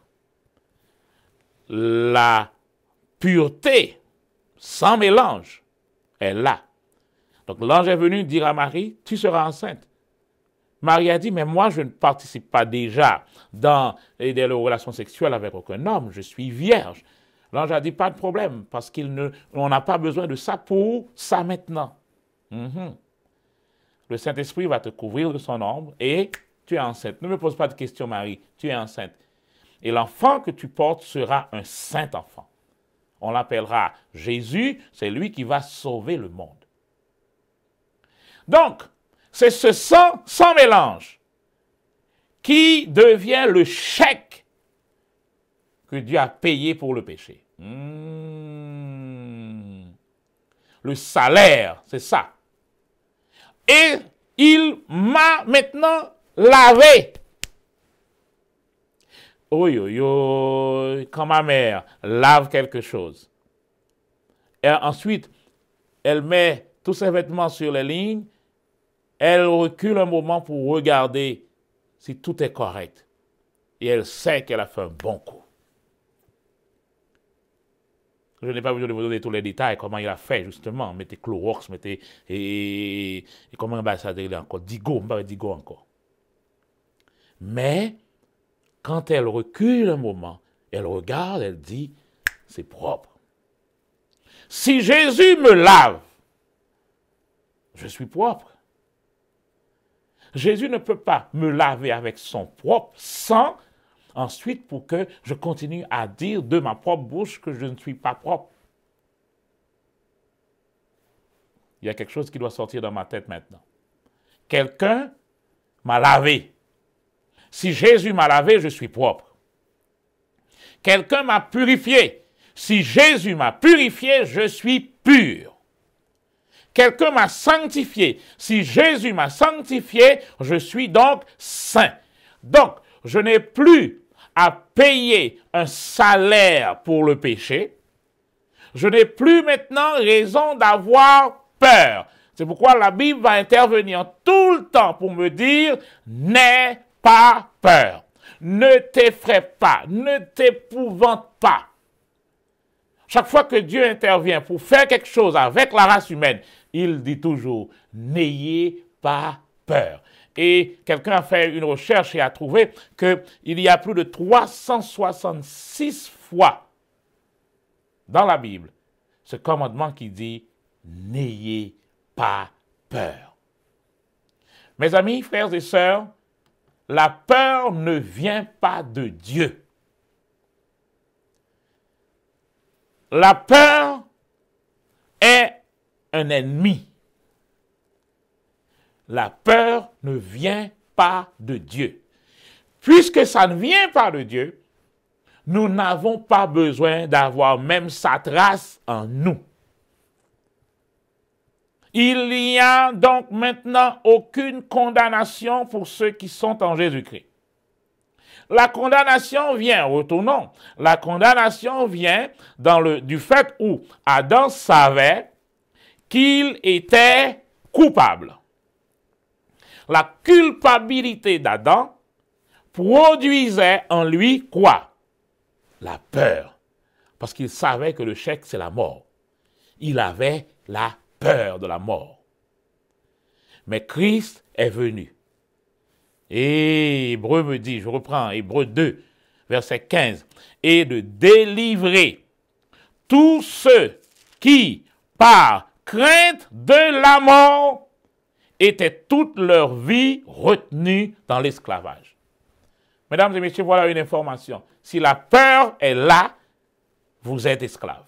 la pureté sans mélange est là. Donc l'ange est venu dire à Marie, tu seras enceinte. Marie a dit, mais moi je ne participe pas déjà dans les relations sexuelles avec aucun homme, je suis vierge. L'ange a dit, pas de problème, parce qu'on n'a pas besoin de ça pour ça maintenant. Le Saint-Esprit va te couvrir de son ombre et tu es enceinte. Ne me pose pas de questions, Marie, tu es enceinte. Et l'enfant que tu portes sera un saint enfant. On l'appellera Jésus, c'est lui qui va sauver le monde. Donc, c'est ce sang sans mélange qui devient le chèque que Dieu a payé pour le péché. Le salaire, c'est ça. Et il m'a maintenant lavé. Quand ma mère lave quelque chose, et ensuite, elle met tous ses vêtements sur les lignes, elle recule un moment pour regarder si tout est correct. et elle sait qu'elle a fait un bon coup. Je n'ai pas besoin de vous donner tous les détails, comment il a fait, justement. Mettez Clorox, mettez. Et comment ambassadeur encore Digo, on parle Digo encore. Mais, quand elle recule un moment, elle regarde, elle dit, c'est propre. Si Jésus me lave, je suis propre. Jésus ne peut pas me laver avec son propre sang, ensuite pour que je continue à dire de ma propre bouche que je ne suis pas propre. Il y a quelque chose qui doit sortir dans ma tête maintenant. Quelqu'un m'a lavé. Si Jésus m'a lavé, je suis propre. Quelqu'un m'a purifié. Si Jésus m'a purifié, je suis pur. Quelqu'un m'a sanctifié. Si Jésus m'a sanctifié, je suis donc saint. Donc, je n'ai plus à payer un salaire pour le péché. Je n'ai plus maintenant raison d'avoir peur. C'est pourquoi la Bible va intervenir tout le temps pour me dire, n'aie pas peur. Ne t'effraie pas, ne t'épouvante pas. Chaque fois que Dieu intervient pour faire quelque chose avec la race humaine, il dit toujours, n'ayez pas peur. Et quelqu'un a fait une recherche et a trouvé qu'il y a plus de 366 fois dans la Bible ce commandement qui dit, n'ayez pas peur. Mes amis, frères et sœurs, la peur ne vient pas de Dieu. La peur est un ennemi. La peur ne vient pas de Dieu. Puisque ça ne vient pas de Dieu, nous n'avons pas besoin d'avoir même sa trace en nous. Il n'y a donc maintenant aucune condamnation pour ceux qui sont en Jésus-Christ. La condamnation vient, retournons, la condamnation vient du fait où Adam savait qu'il était coupable. La culpabilité d'Adam produisait en lui quoi? La peur. Parce qu'il savait que le chèque, c'est la mort. Il avait la peur de la mort. Mais Christ est venu. Et Hébreu me dit, je reprends Hébreu 2, verset 15, et de délivrer tous ceux qui, par crainte de la mort, étaient toute leur vie retenus dans l'esclavage. Mesdames et messieurs, voilà une information. Si la peur est là, vous êtes esclave.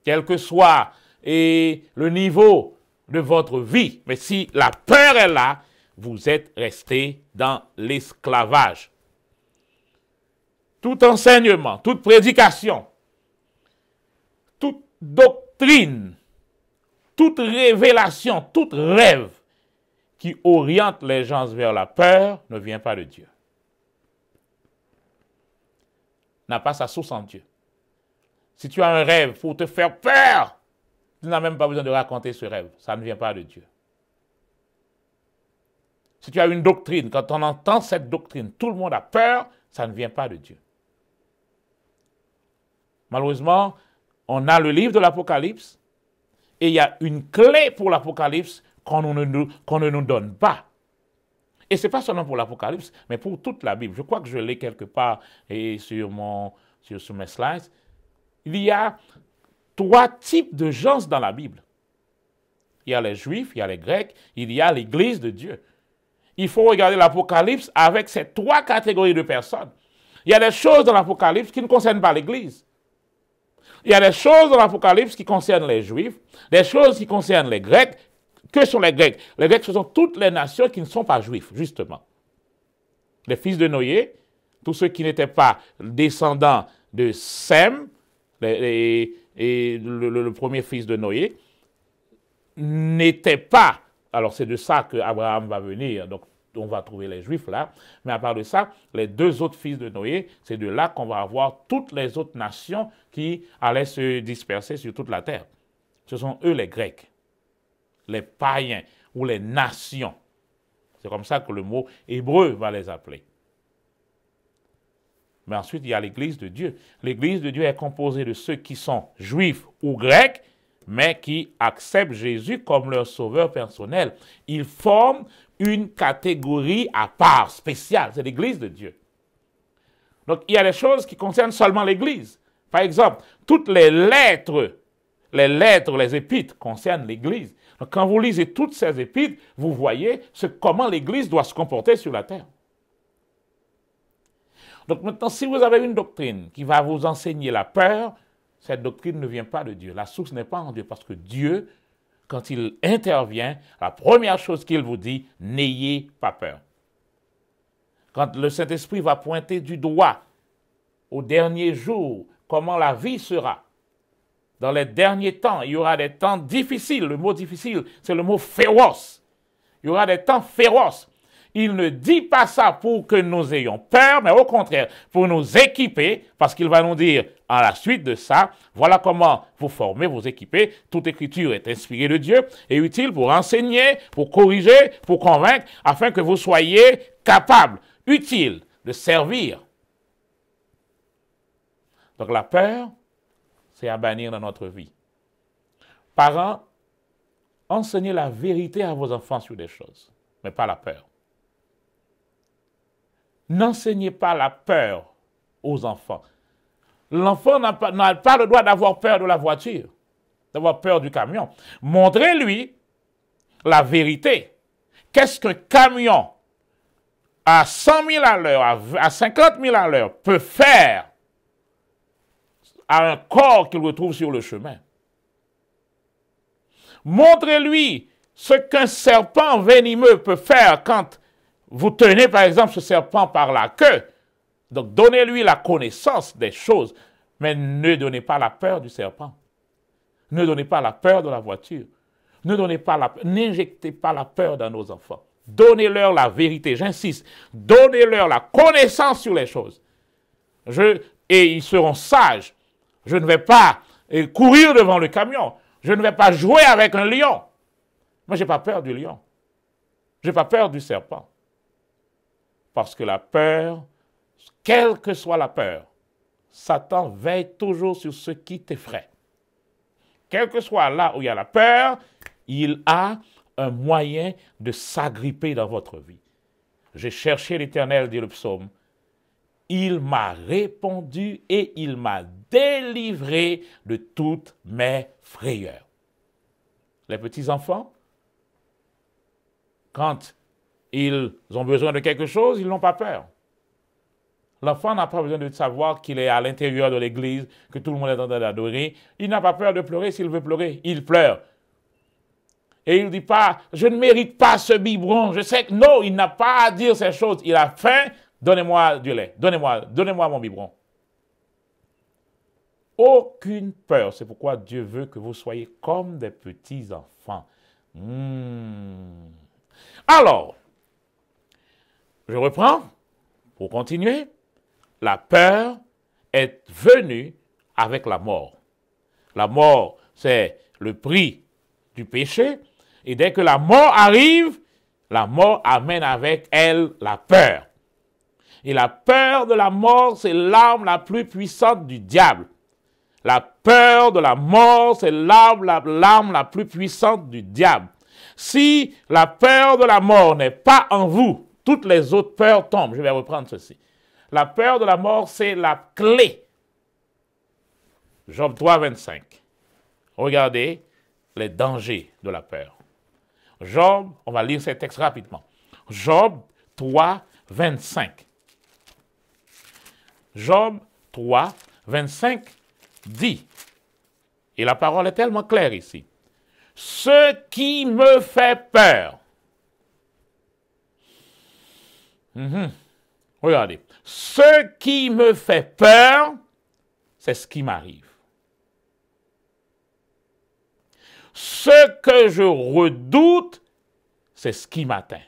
Quel que soit le niveau de votre vie, mais si la peur est là, vous êtes resté dans l'esclavage. Tout enseignement, toute prédication, toute doctrine, toute révélation, tout rêve qui oriente les gens vers la peur ne vient pas de Dieu. N'a pas sa source en Dieu. Si tu as un rêve pour te faire peur, tu n'as même pas besoin de raconter ce rêve. Ça ne vient pas de Dieu. Si tu as une doctrine, quand on entend cette doctrine, tout le monde a peur, ça ne vient pas de Dieu. Malheureusement, on a le livre de l'Apocalypse et il y a une clé pour l'Apocalypse qu'on ne nous donne pas. Et ce n'est pas seulement pour l'Apocalypse, mais pour toute la Bible. Je crois que je l'ai quelque part sur mes slides. Il y a 3 types de gens dans la Bible. Il y a les Juifs, il y a les Grecs, il y a l'Église de Dieu. Il faut regarder l'Apocalypse avec ces 3 catégories de personnes. Il y a des choses dans l'Apocalypse qui ne concernent pas l'Église. Il y a des choses dans l'Apocalypse qui concernent les Juifs, des choses qui concernent les Grecs. Que sont les Grecs? Les Grecs, ce sont toutes les nations qui ne sont pas juifs, justement. Les fils de Noé, tous ceux qui n'étaient pas descendants de Sem, le premier fils de Noé, n'étaient pas. Alors c'est de ça qu'Abraham va venir, donc on va trouver les Juifs là. Mais à part de ça, les 2 autres fils de Noé, c'est de là qu'on va avoir toutes les autres nations qui allaient se disperser sur toute la terre. Ce sont eux les Grecs, les païens ou les nations. C'est comme ça que le mot hébreu va les appeler. Mais ensuite, il y a l'Église de Dieu. L'Église de Dieu est composée de ceux qui sont juifs ou grecs, mais qui acceptent Jésus comme leur sauveur personnel. Ils forment une catégorie à part, spéciale. C'est l'Église de Dieu. Donc, il y a des choses qui concernent seulement l'Église. Par exemple, toutes les épîtres concernent l'Église. Donc, quand vous lisez toutes ces épîtres, vous voyez comment l'Église doit se comporter sur la terre. Donc maintenant, si vous avez une doctrine qui va vous enseigner la peur, cette doctrine ne vient pas de Dieu. La source n'est pas en Dieu, parce que Dieu, quand il intervient, la première chose qu'il vous dit, n'ayez pas peur. Quand le Saint-Esprit va pointer du doigt au dernier jour, comment la vie sera. Dans les derniers temps, il y aura des temps difficiles. Le mot difficile, c'est le mot féroce. Il y aura des temps féroces. Il ne dit pas ça pour que nous ayons peur, mais au contraire, pour nous équiper, parce qu'il va nous dire, à la suite de ça, voilà comment vous formez, vous équipez. Toute écriture est inspirée de Dieu et utile pour enseigner, pour corriger, pour convaincre, afin que vous soyez capables, utiles de servir. Donc la peur, c'est à bannir dans notre vie. Parents, enseignez la vérité à vos enfants sur des choses, mais pas la peur. N'enseignez pas la peur aux enfants. L'enfant n'a pas le droit d'avoir peur de la voiture, d'avoir peur du camion. Montrez-lui la vérité. Qu'est-ce qu'un camion à 100 000 à l'heure, à 50 000 à l'heure peut faire à un corps qu'il retrouve sur le chemin? Montrez-lui ce qu'un serpent venimeux peut faire quand vous tenez par exemple ce serpent par la queue. Donc donnez-lui la connaissance des choses, mais ne donnez pas la peur du serpent. Ne donnez pas la peur de la voiture. N'injectez pas la peur dans nos enfants. Donnez-leur la vérité, j'insiste. Donnez-leur la connaissance sur les choses. Et ils seront sages. Je ne vais pas courir devant le camion. Je ne vais pas jouer avec un lion. Moi, je n'ai pas peur du lion. Je n'ai pas peur du serpent. Parce que la peur, quelle que soit la peur, Satan veille toujours sur ce qui t'effraie. Quel que soit là où il y a la peur, il a un moyen de s'agripper dans votre vie. J'ai cherché l'Éternel, dit le psaume. Il m'a répondu et il m'a délivré de toutes mes frayeurs. Les petits-enfants, quand ils ont besoin de quelque chose, ils n'ont pas peur. L'enfant n'a pas besoin de savoir qu'il est à l'intérieur de l'église, que tout le monde est en train d'adorer. Il n'a pas peur de pleurer s'il veut pleurer. Il pleure. Et il ne dit pas, je ne mérite pas ce biberon. Je sais que non, il n'a pas à dire ces choses. Il a faim, donnez-moi du lait. Donnez-moi mon biberon. Aucune peur. C'est pourquoi Dieu veut que vous soyez comme des petits-enfants. Alors, je reprends pour continuer. La peur est venue avec la mort. La mort, c'est le prix du péché. Et dès que la mort arrive, la mort amène avec elle la peur. Et la peur de la mort, c'est l'arme la plus puissante du diable. La peur de la mort, c'est l'arme la plus puissante du diable. Si la peur de la mort n'est pas en vous, toutes les autres peurs tombent. Je vais reprendre ceci. La peur de la mort, c'est la clé. Job 3, 25. Regardez les dangers de la peur. Job, on va lire ces textes rapidement. Job 3, 25. Job 3, 25 dit, et la parole est tellement claire ici, ce qui me fait peur. Regardez, ce qui me fait peur, c'est ce qui m'arrive. Ce que je redoute, c'est ce qui m'atteint.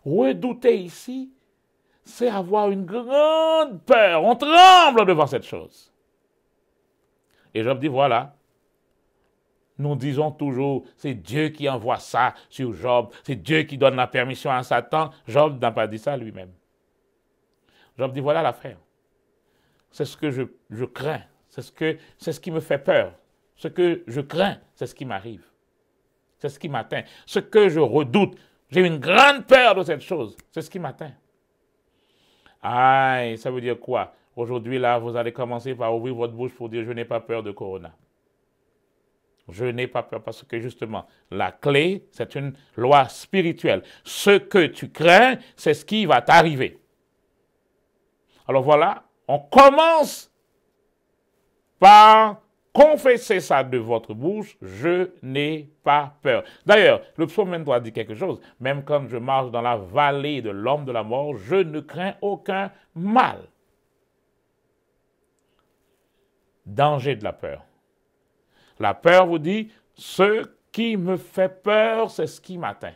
Redouter ici, c'est avoir une grande peur. On tremble devant cette chose. Et Job dit, voilà, nous disons toujours, c'est Dieu qui envoie ça sur Job, c'est Dieu qui donne la permission à Satan. Job n'a pas dit ça lui-même. Job dit, voilà l'affaire. C'est ce que je crains. C'est ce qui me fait peur. Ce que je crains, c'est ce qui m'arrive. C'est ce qui m'atteint. Ce que je redoute. J'ai une grande peur de cette chose. C'est ce qui m'atteint. Aïe, ça veut dire quoi? Aujourd'hui, là, vous allez commencer par ouvrir votre bouche pour dire, je n'ai pas peur de Corona. Je n'ai pas peur parce que justement, la clé, c'est une loi spirituelle. Ce que tu crains, c'est ce qui va t'arriver. Alors voilà, on commence par confesser ça de votre bouche, je n'ai pas peur. D'ailleurs, le psaume 23 dit quelque chose. Même quand je marche dans la vallée de l'ombre de la mort, je ne crains aucun mal. Danger de la peur. La peur vous dit, ce qui me fait peur, c'est ce qui m'atteint.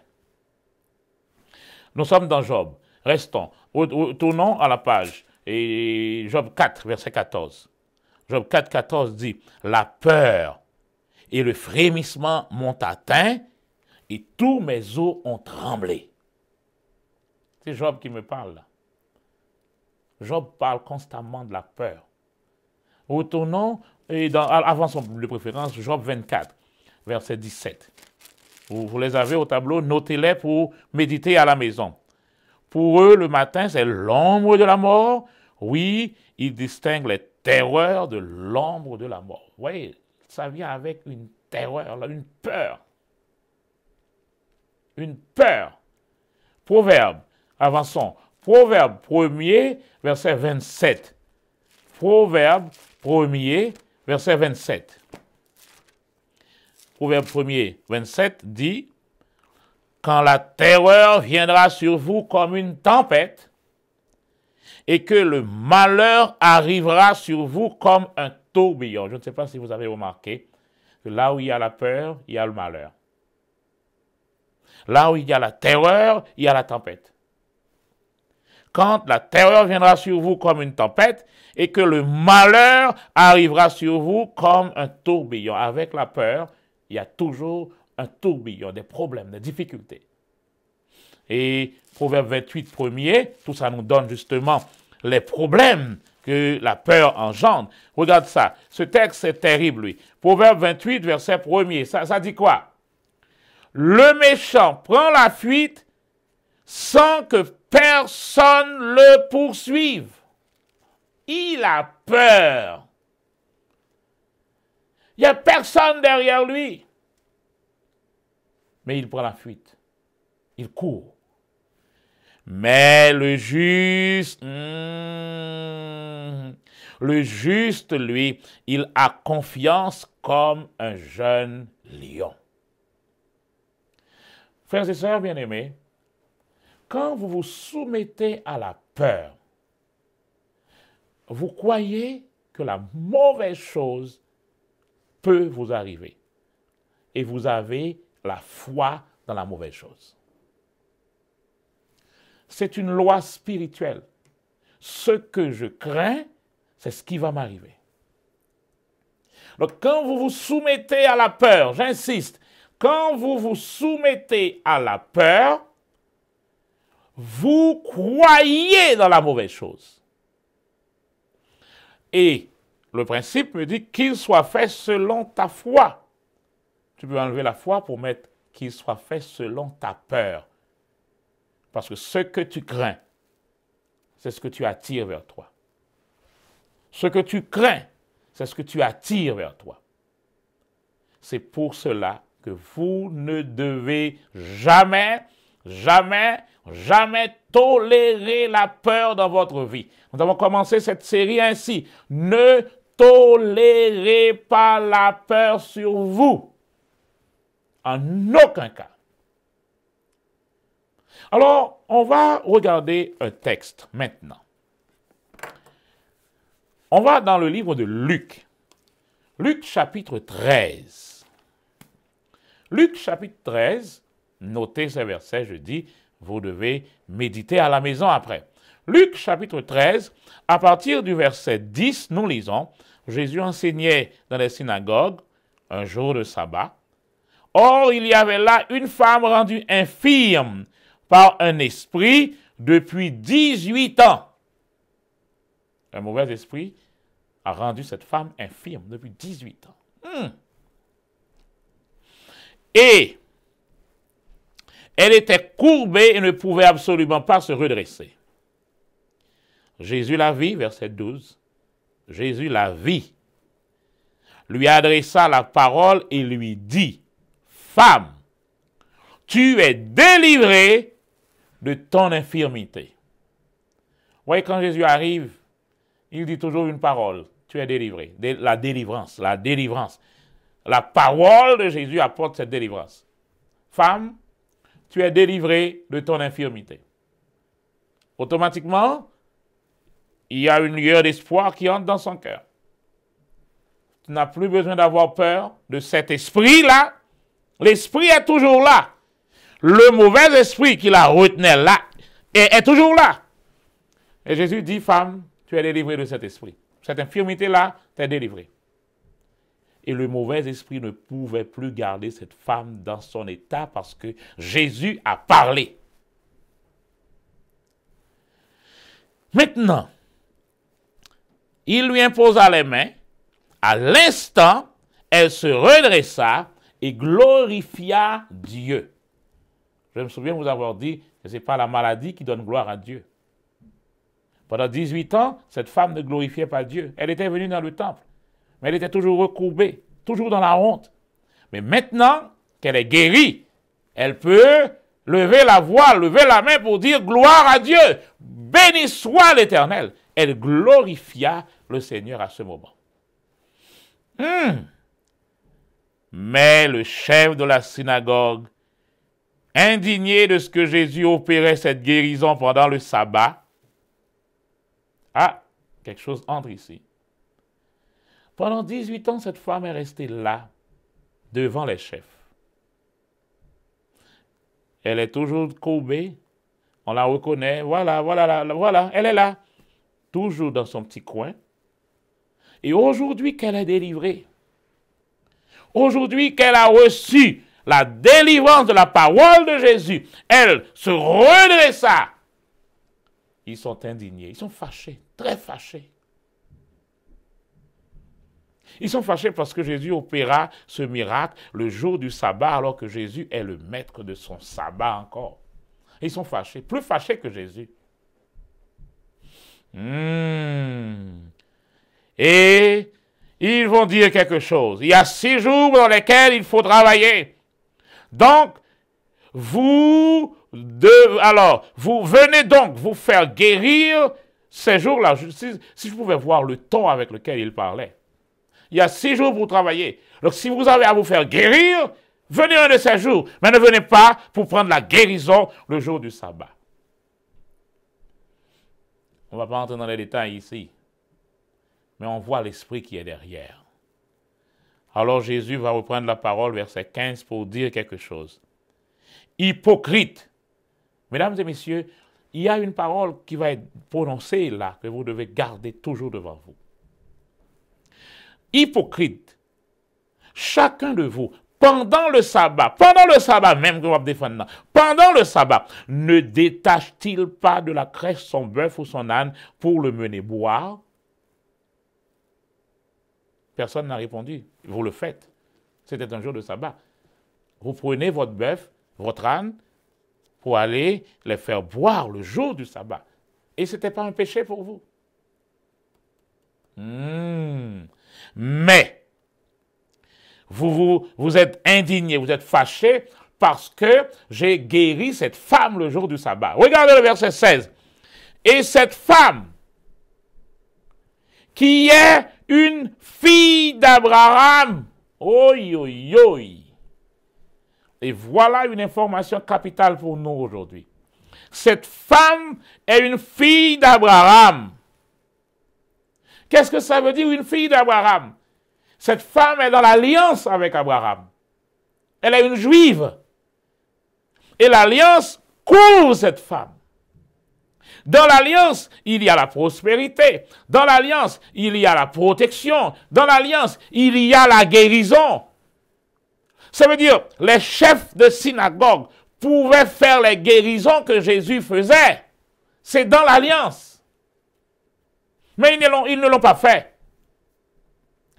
Nous sommes dans Job. Restons. Tournons à la page. Et Job 4, verset 14. Job 4, 14 dit, la peur et le frémissement m'ont atteint et tous mes os ont tremblé. C'est Job qui me parle là. Job parle constamment de la peur. Retournons, avant son de préférence, Job 24, verset 17. Vous les avez au tableau, notez-les pour méditer à la maison. Pour eux, le matin, c'est l'ombre de la mort. Oui, ils distinguent les terreurs de l'ombre de la mort. Vous voyez, ça vient avec une terreur, une peur. Une peur. Proverbe, avançons. Proverbe 1er, verset 27. Proverbe 1er, verset 27. Proverbe 1er, 27 dit, quand la terreur viendra sur vous comme une tempête, et que le malheur arrivera sur vous comme un tourbillon. Je ne sais pas si vous avez remarqué que là où il y a la peur, il y a le malheur. Là où il y a la terreur, il y a la tempête. Quand la terreur viendra sur vous comme une tempête et que le malheur arrivera sur vous comme un tourbillon. Avec la peur, il y a toujours un tourbillon, des problèmes, des difficultés. Et Proverbe 28, 1er, tout ça nous donne justement les problèmes que la peur engendre. Regarde ça, ce texte est terrible, lui. Proverbe 28, verset 1er, ça dit quoi? Le méchant prend la fuite sans que personne le poursuive. Il a peur. Il n'y a personne derrière lui. Mais il prend la fuite. Il court. Mais le juste, lui, il a confiance comme un jeune lion. Frères et sœurs bien-aimés, quand vous vous soumettez à la peur, vous croyez que la mauvaise chose peut vous arriver. Et vous avez la foi dans la mauvaise chose. C'est une loi spirituelle. Ce que je crains, c'est ce qui va m'arriver. Donc quand vous vous soumettez à la peur, j'insiste, quand vous vous soumettez à la peur, vous croyez dans la mauvaise chose. Et le principe me dit qu'il soit fait selon ta foi. Tu peux enlever la foi pour mettre qu'il soit fait selon ta peur. Parce que ce que tu crains, c'est ce que tu attires vers toi. Ce que tu crains, c'est ce que tu attires vers toi. C'est pour cela que vous ne devez jamais tolérer la peur dans votre vie. Nous avons commencé cette série ainsi. Ne tolérez pas la peur sur vous. En aucun cas. Alors, on va regarder un texte maintenant. On va dans le livre de Luc. Luc chapitre 13. Luc chapitre 13, notez ces versets, je dis, vous devez méditer à la maison après. Luc chapitre 13, à partir du verset 10, nous lisons, Jésus enseignait dans les synagogues un jour de sabbat. Or, il y avait là une femme rendue infirme par un esprit depuis 18 ans. Un mauvais esprit a rendu cette femme infirme depuis 18 ans. Et elle était courbée et ne pouvait absolument pas se redresser. Jésus la vit, verset 12. Jésus la vit, lui adressa la parole et lui dit, « Femme, tu es délivrée de ton infirmité. » Vous voyez, quand Jésus arrive, il dit toujours une parole. Tu es délivré. La délivrance, la délivrance. La parole de Jésus apporte cette délivrance. Femme, tu es délivré de ton infirmité. Automatiquement, il y a une lueur d'espoir qui entre dans son cœur. Tu n'as plus besoin d'avoir peur de cet esprit-là. L'esprit est toujours là. Le mauvais esprit qui la retenait là est toujours là. Et Jésus dit, femme, tu es délivrée de cet esprit. Cette infirmité-là t'est délivrée. Et le mauvais esprit ne pouvait plus garder cette femme dans son état parce que Jésus a parlé. Maintenant, il lui imposa les mains. À l'instant, elle se redressa et glorifia Dieu. Je me souviens vous avoir dit que ce n'est pas la maladie qui donne gloire à Dieu. Pendant 18 ans, cette femme ne glorifiait pas Dieu. Elle était venue dans le temple, mais elle était toujours recourbée, toujours dans la honte. Mais maintenant qu'elle est guérie, elle peut lever la voix, lever la main pour dire gloire à Dieu. Béni soit l'Éternel. Elle glorifia le Seigneur à ce moment. Mais le chef de la synagogue, indigné de ce que Jésus opérait cette guérison pendant le sabbat, quelque chose entre ici. Pendant 18 ans, cette femme est restée là, devant les chefs. Elle est toujours courbée, on la reconnaît, voilà, elle est là, toujours dans son petit coin. Et aujourd'hui qu'elle est délivrée, aujourd'hui qu'elle a reçu la délivrance de la parole de Jésus, elle se redressa. Ils sont indignés, ils sont fâchés, très fâchés. Ils sont fâchés parce que Jésus opéra ce miracle le jour du sabbat alors que Jésus est le maître de son sabbat encore. Ils sont fâchés, plus fâchés que Jésus. Et ils vont dire quelque chose. Il y a 6 jours dans lesquels il faut travailler. Donc, vous venez donc vous faire guérir ces jours-là. Si je pouvais voir le ton avec lequel il parlait. Il y a 6 jours pour travailler. Donc, si vous avez à vous faire guérir, venez un de ces jours. Mais ne venez pas pour prendre la guérison le jour du sabbat. On ne va pas entrer dans les détails ici. Mais on voit l'esprit qui est derrière. Alors Jésus va reprendre la parole, verset 15, pour dire quelque chose. Hypocrite. Mesdames et messieurs, il y a une parole qui va être prononcée là, que vous devez garder toujours devant vous. Hypocrite. Chacun de vous, pendant le sabbat même que vous avez défendu, pendant le sabbat, ne détache-t-il pas de la crèche son bœuf ou son âne pour le mener boire? Personne n'a répondu. Vous le faites. C'était un jour de sabbat. Vous prenez votre bœuf, votre âne, pour aller les faire boire le jour du sabbat. Et ce n'était pas un péché pour vous. Mais, vous êtes indigné, vous êtes fâché parce que j'ai guéri cette femme le jour du sabbat. Regardez le verset 16. Et cette femme, qui est une fille d'Abraham. Et voilà une information capitale pour nous aujourd'hui. Cette femme est une fille d'Abraham. Qu'est-ce que ça veut dire une fille d'Abraham? Cette femme est dans l'alliance avec Abraham. Elle est une juive. Et l'alliance couvre cette femme. Dans l'alliance, il y a la prospérité. Dans l'alliance, il y a la protection. Dans l'alliance, il y a la guérison. Ça veut dire, les chefs de synagogue pouvaient faire les guérisons que Jésus faisait. C'est dans l'alliance. Mais ils ne l'ont pas fait.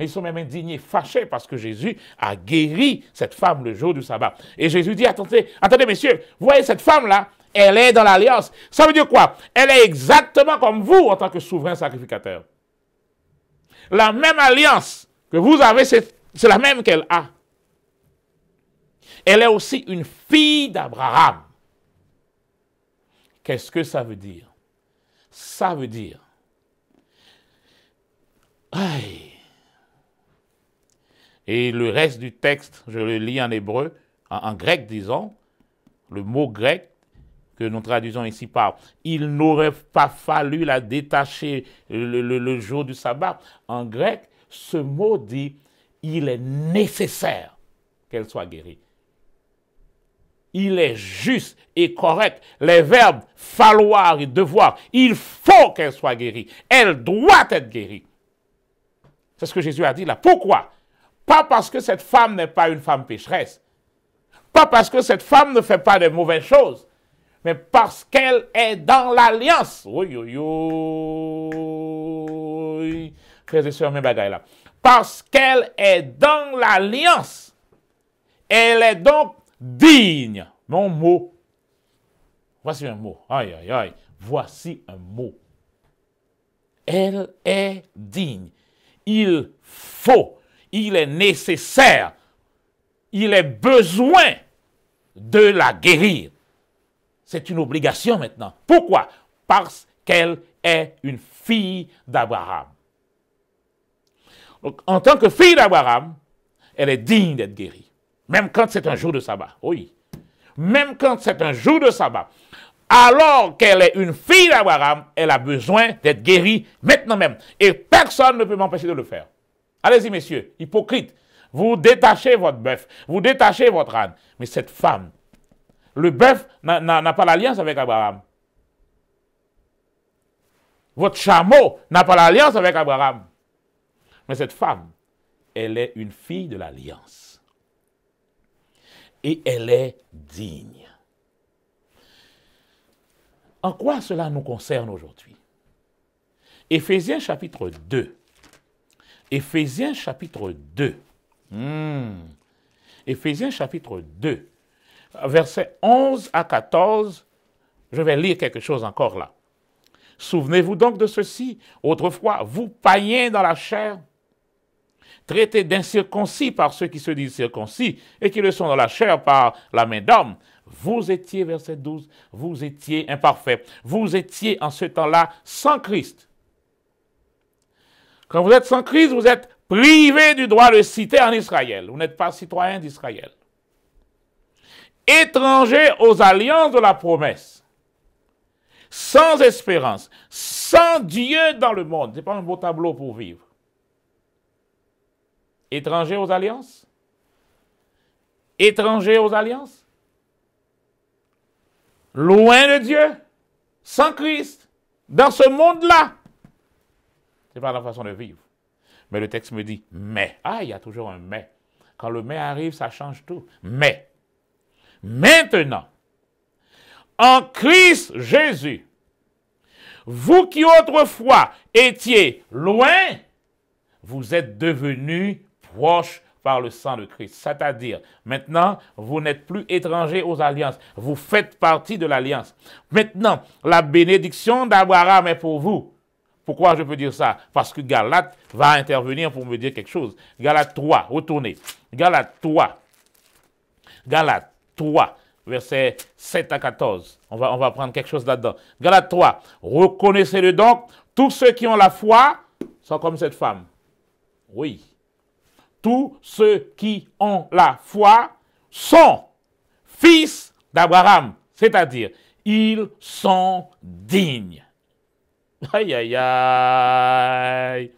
Ils sont même indignés, fâchés, parce que Jésus a guéri cette femme le jour du sabbat. Et Jésus dit, attendez, messieurs, vous voyez cette femme-là, elle est dans l'alliance. Ça veut dire quoi? Elle est exactement comme vous en tant que souverain sacrificateur. La même alliance que vous avez, c'est la même qu'elle a. Elle est aussi une fille d'Abraham. Qu'est-ce que ça veut dire? Ça veut dire... Aïe. Et le reste du texte, je le lis en hébreu, en grec, disons, le mot grec que nous traduisons ici par « il n'aurait pas fallu la détacher le jour du sabbat ». En grec, ce mot dit « il est nécessaire qu'elle soit guérie ». Il est juste et correct. Les verbes « falloir » et « devoir », il faut qu'elle soit guérie. Elle doit être guérie. C'est ce que Jésus a dit là. Pourquoi? Pas parce que cette femme n'est pas une femme pécheresse. Pas parce que cette femme ne fait pas de mauvaises choses. Mais parce qu'elle est dans l'alliance. Oui, oui, oui. Frères et sœurs, mes bagailles là. Parce qu'elle est dans l'alliance. Elle est donc digne. Mon mot. Voici un mot. Aïe, aïe, aïe. Voici un mot. Elle est digne. Il faut, il est nécessaire, il est besoin de la guérir. C'est une obligation maintenant. Pourquoi? Parce qu'elle est une fille d'Abraham. Donc, en tant que fille d'Abraham, elle est digne d'être guérie. Même quand c'est un jour de sabbat. Oui. Même quand c'est un jour de sabbat. Alors qu'elle est une fille d'Abraham, elle a besoin d'être guérie maintenant même. Et personne ne peut m'empêcher de le faire. Allez-y, messieurs, hypocrites. Vous détachez votre bœuf, vous détachez votre âne. Mais cette femme, le bœuf n'a pas l'alliance avec Abraham. Votre chameau n'a pas l'alliance avec Abraham. Mais cette femme, elle est une fille de l'alliance. Et elle est digne. En quoi cela nous concerne aujourd'hui? Éphésiens chapitre 2. Éphésiens chapitre 2. Éphésiens chapitre 2. Versets 11 à 14. Je vais lire quelque chose encore là. Souvenez-vous donc de ceci. Autrefois, vous païens dans la chair, traités d'incirconcis par ceux qui se disent circoncis et qui le sont dans la chair par la main d'homme. Vous étiez, verset 12, vous étiez imparfaits. Vous étiez en ce temps-là sans Christ. Quand vous êtes sans Christ, vous êtes privés du droit de cité en Israël. Vous n'êtes pas citoyen d'Israël. Étrangers aux alliances de la promesse. Sans espérance. Sans Dieu dans le monde. Ce n'est pas un beau tableau pour vivre. Étrangers aux alliances. Étrangers aux alliances. Loin de Dieu, sans Christ, dans ce monde-là. Ce n'est pas la façon de vivre. Mais le texte me dit, mais. Ah, il y a toujours un mais. Quand le mais arrive, ça change tout. Mais. Maintenant, en Christ Jésus, vous qui autrefois étiez loin, vous êtes devenus proches par le sang de Christ. C'est-à-dire, maintenant, vous n'êtes plus étrangers aux alliances. Vous faites partie de l'alliance. Maintenant, la bénédiction d'Abraham est pour vous. Pourquoi je peux dire ça? Parce que Galate va intervenir pour me dire quelque chose. Galate 3, retournez. Galate 3. Galate 3, versets 7 à 14. On va prendre quelque chose là-dedans. Galate 3. Reconnaissez-le donc, tous ceux qui ont la foi sont comme cette femme. Oui. Tous ceux qui ont la foi sont fils d'Abraham, c'est-à-dire, ils sont dignes. Aïe, aïe, aïe.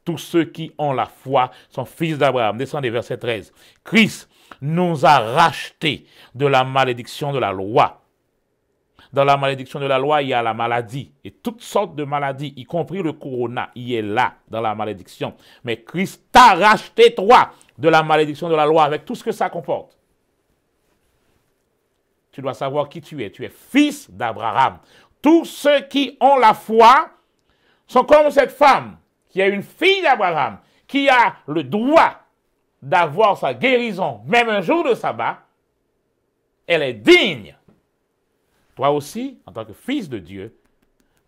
Tous ceux qui ont la foi sont fils d'Abraham. Descendez, verset 13. Christ nous a rachetés de la malédiction de la loi. Dans la malédiction de la loi, il y a la maladie et toutes sortes de maladies, y compris le corona, il est là dans la malédiction. Mais Christ t'a racheté, toi, de la malédiction de la loi avec tout ce que ça comporte. Tu dois savoir qui tu es. Tu es fils d'Abraham. Tous ceux qui ont la foi sont comme cette femme qui est une fille d'Abraham, qui a le droit d'avoir sa guérison, même un jour de sabbat, elle est digne. Toi aussi, en tant que fils de Dieu,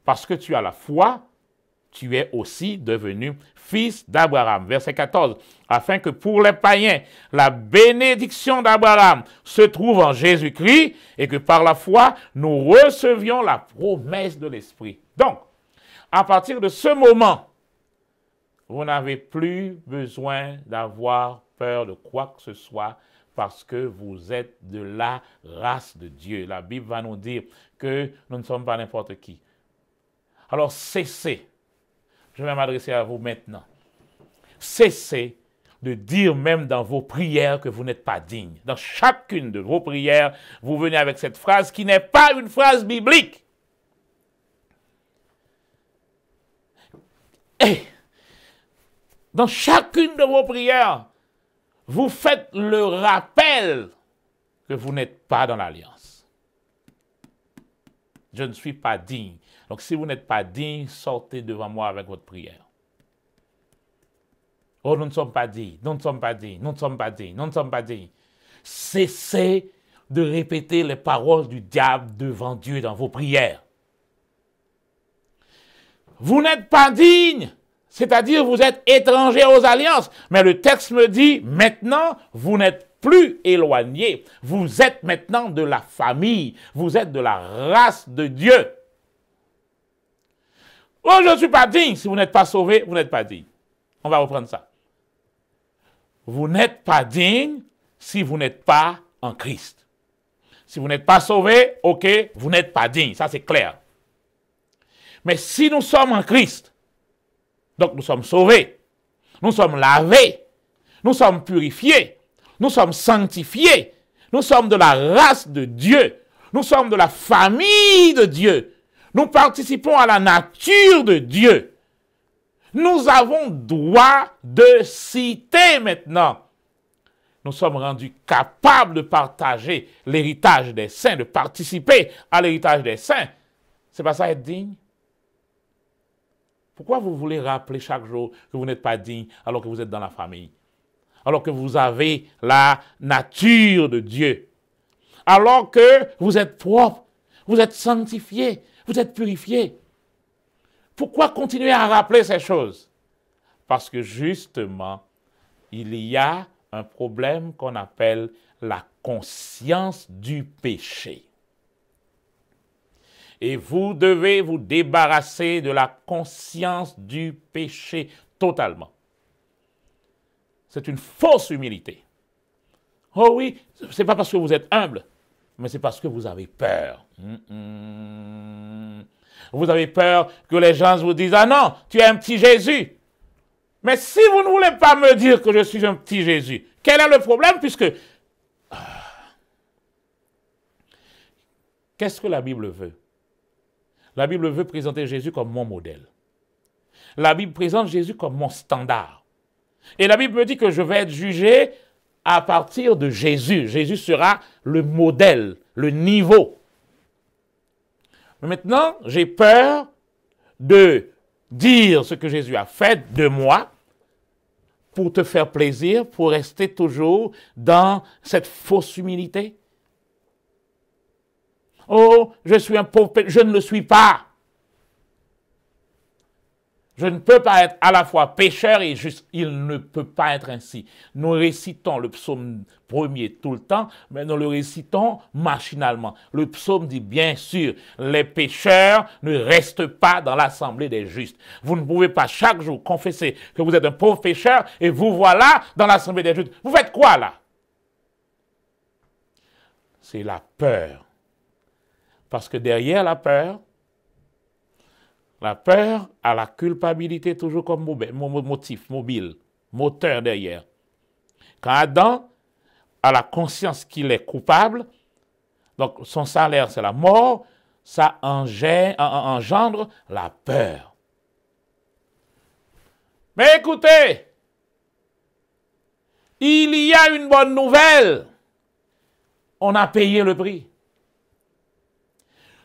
parce que tu as la foi, tu es aussi devenu fils d'Abraham. Verset 14. Afin que pour les païens, la bénédiction d'Abraham se trouve en Jésus-Christ et que par la foi, nous recevions la promesse de l'Esprit. Donc, à partir de ce moment, vous n'avez plus besoin d'avoir peur de quoi que ce soit parce que vous êtes de la race de Dieu. La Bible va nous dire que nous ne sommes pas n'importe qui. Alors cessez, je vais m'adresser à vous maintenant, cessez de dire même dans vos prières que vous n'êtes pas digne. Dans chacune de vos prières, vous venez avec cette phrase qui n'est pas une phrase biblique. Et dans chacune de vos prières, vous faites le rappel que vous n'êtes pas dans l'alliance. Je ne suis pas digne. Donc si vous n'êtes pas digne, sortez devant moi avec votre prière. Oh, nous ne sommes pas dignes, nous ne sommes pas dignes, nous ne sommes pas dignes, nous ne sommes pas dignes. Cessez de répéter les paroles du diable devant Dieu dans vos prières. Vous n'êtes pas digne, c'est-à-dire vous êtes étranger aux alliances. Mais le texte me dit, maintenant, vous n'êtes plus éloigné. Vous êtes maintenant de la famille. Vous êtes de la race de Dieu. Oh, je ne suis pas digne. Si vous n'êtes pas sauvé, vous n'êtes pas digne. On va reprendre ça. Vous n'êtes pas digne si vous n'êtes pas en Christ. Si vous n'êtes pas sauvé, ok, vous n'êtes pas digne. Ça, c'est clair. Mais si nous sommes en Christ, donc nous sommes sauvés, nous sommes lavés, nous sommes purifiés, nous sommes sanctifiés, nous sommes de la race de Dieu, nous sommes de la famille de Dieu, nous participons à la nature de Dieu. Nous avons droit de citer maintenant. Nous sommes rendus capables de partager l'héritage des saints, de participer à l'héritage des saints. C'est pas ça être digne? Pourquoi vous voulez rappeler chaque jour que vous n'êtes pas digne alors que vous êtes dans la famille? Alors que vous avez la nature de Dieu? Alors que vous êtes propre, vous êtes sanctifié, vous êtes purifié? Pourquoi continuer à rappeler ces choses? Parce que justement, il y a un problème qu'on appelle la conscience du péché. Et vous devez vous débarrasser de la conscience du péché totalement. C'est une fausse humilité. Oh oui, c'est pas parce que vous êtes humble, mais c'est parce que vous avez peur. Vous avez peur que les gens vous disent « Ah non, tu es un petit Jésus ». Mais si vous ne voulez pas me dire que je suis un petit Jésus, quel est le problème puisque... Qu'est-ce que la Bible veut? La Bible veut présenter Jésus comme mon modèle. La Bible présente Jésus comme mon standard. Et la Bible me dit que je vais être jugé à partir de Jésus. Jésus sera le modèle, le niveau. Mais maintenant, j'ai peur de dire ce que Jésus a fait de moi pour te faire plaisir, pour rester toujours dans cette fausse humilité. Oh, je suis un pauvre pécheur. Je ne le suis pas. Je ne peux pas être à la fois pécheur et juste. Il ne peut pas être ainsi. Nous récitons le psaume 1er tout le temps, mais nous le récitons machinalement. Le psaume dit bien sûr, les pécheurs ne restent pas dans l'assemblée des justes. Vous ne pouvez pas chaque jour confesser que vous êtes un pauvre pécheur et vous voilà dans l'assemblée des justes. Vous faites quoi là? C'est la peur. Parce que derrière la peur a la culpabilité toujours comme motif, mobile, moteur derrière. Quand Adam a la conscience qu'il est coupable, donc son salaire c'est la mort, ça engendre la peur. Mais écoutez, il y a une bonne nouvelle. On a payé le prix.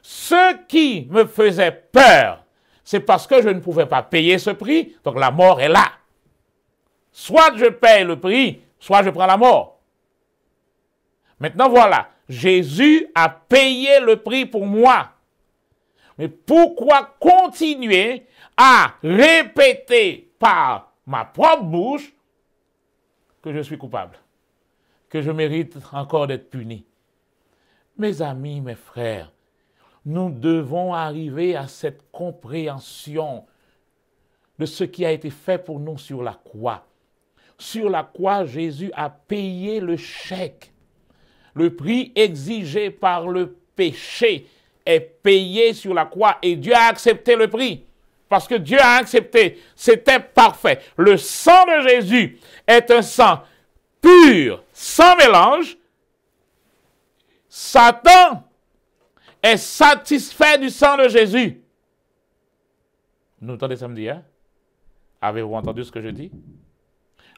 Ce qui me faisait peur, c'est parce que je ne pouvais pas payer ce prix, donc la mort est là. Soit je paye le prix, soit je prends la mort. Maintenant voilà, Jésus a payé le prix pour moi. Mais pourquoi continuer à répéter par ma propre bouche que je suis coupable, que je mérite encore d'être puni? Mes amis, mes frères, nous devons arriver à cette compréhension de ce qui a été fait pour nous sur la croix. Sur la croix, Jésus a payé le chèque. Le prix exigé par le péché est payé sur la croix et Dieu a accepté le prix. Parce que Dieu a accepté, c'était parfait. Le sang de Jésus est un sang pur, sans mélange. Satan est satisfait du sang de Jésus. Vous entendez ça me dire? Avez-vous entendu ce que je dis?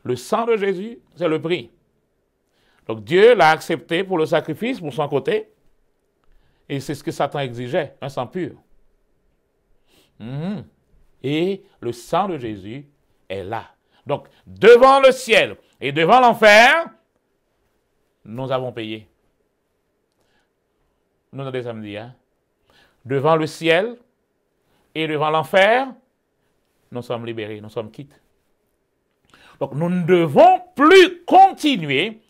Le sang de Jésus, c'est le prix. Donc Dieu l'a accepté pour le sacrifice, pour son côté. Et c'est ce que Satan exigeait, un sang pur. Et le sang de Jésus est là. Donc, devant le ciel et devant l'enfer, nous avons payé. Nous avons des samedis, hein? Devant le ciel et devant l'enfer, nous sommes libérés, nous sommes quittes. Donc, nous ne devons plus continuer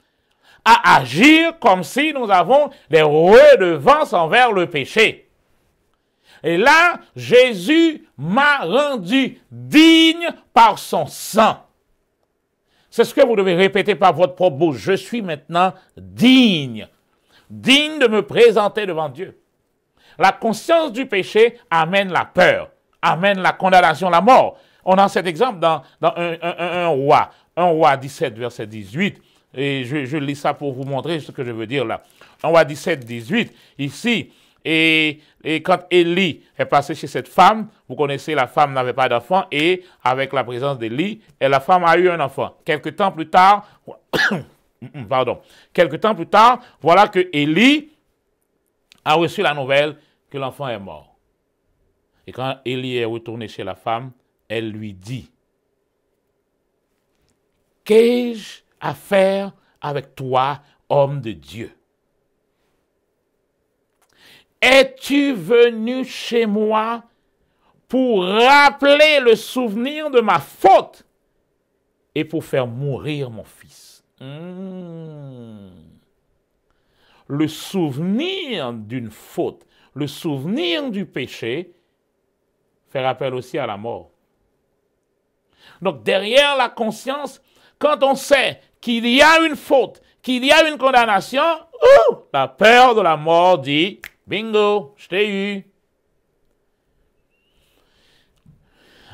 à agir comme si nous avons des redevances envers le péché. Et là, Jésus m'a rendu digne par son sang. C'est ce que vous devez répéter par votre propre bouche. Je suis maintenant digne. Digne de me présenter devant Dieu. La conscience du péché amène la peur, amène la condamnation, la mort. On a cet exemple dans un roi 17, verset 18. Et je lis ça pour vous montrer ce que je veux dire là. Un roi 17, 18, ici. Et quand Élie est passé chez cette femme, vous connaissez, la femme n'avait pas d'enfant, et avec la présence d'Élie, la femme a eu un enfant. Quelque temps plus tard, voilà que Élie a reçu la nouvelle que l'enfant est mort. Et quand Élie est retourné chez la femme, elle lui dit, « Qu'ai-je à faire avec toi, homme de Dieu? Es-tu venu chez moi pour rappeler le souvenir de ma faute et pour faire mourir mon fils? » Le souvenir d'une faute, le souvenir du péché fait rappel aussi à la mort. Donc derrière la conscience, quand on sait qu'il y a une faute, qu'il y a une condamnation, la peur de la mort dit, bingo, je t'ai eu.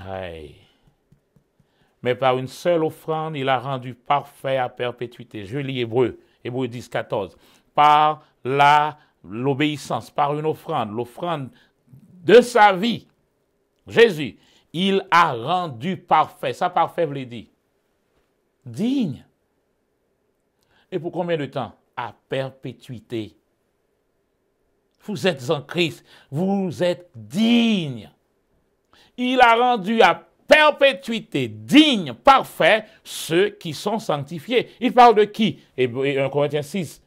Aïe. Mais par une seule offrande, il a rendu parfait à perpétuité. Je lis Hébreux 10, 14. Par l'obéissance, par une offrande, l'offrande de sa vie, Jésus, il a rendu parfait. Ça, parfait, vous l'avez dit. Digne. Et pour combien de temps? À perpétuité. Vous êtes en Christ, vous êtes digne. Il a rendu à perpétuité, digne, parfait, ceux qui sont sanctifiés. Il parle de qui? Et 1 Corinthiens 6.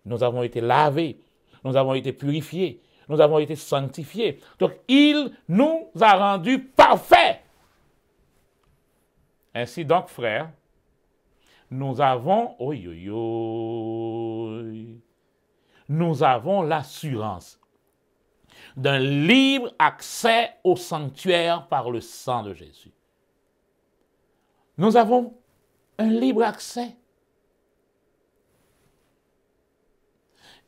Nous avons été lavés, nous avons été purifiés, nous avons été sanctifiés. Donc, il nous a rendus parfaits. Ainsi donc, frères, nous avons, nous avons l'assurance d'un libre accès au sanctuaire par le sang de Jésus. Nous avons un libre accès.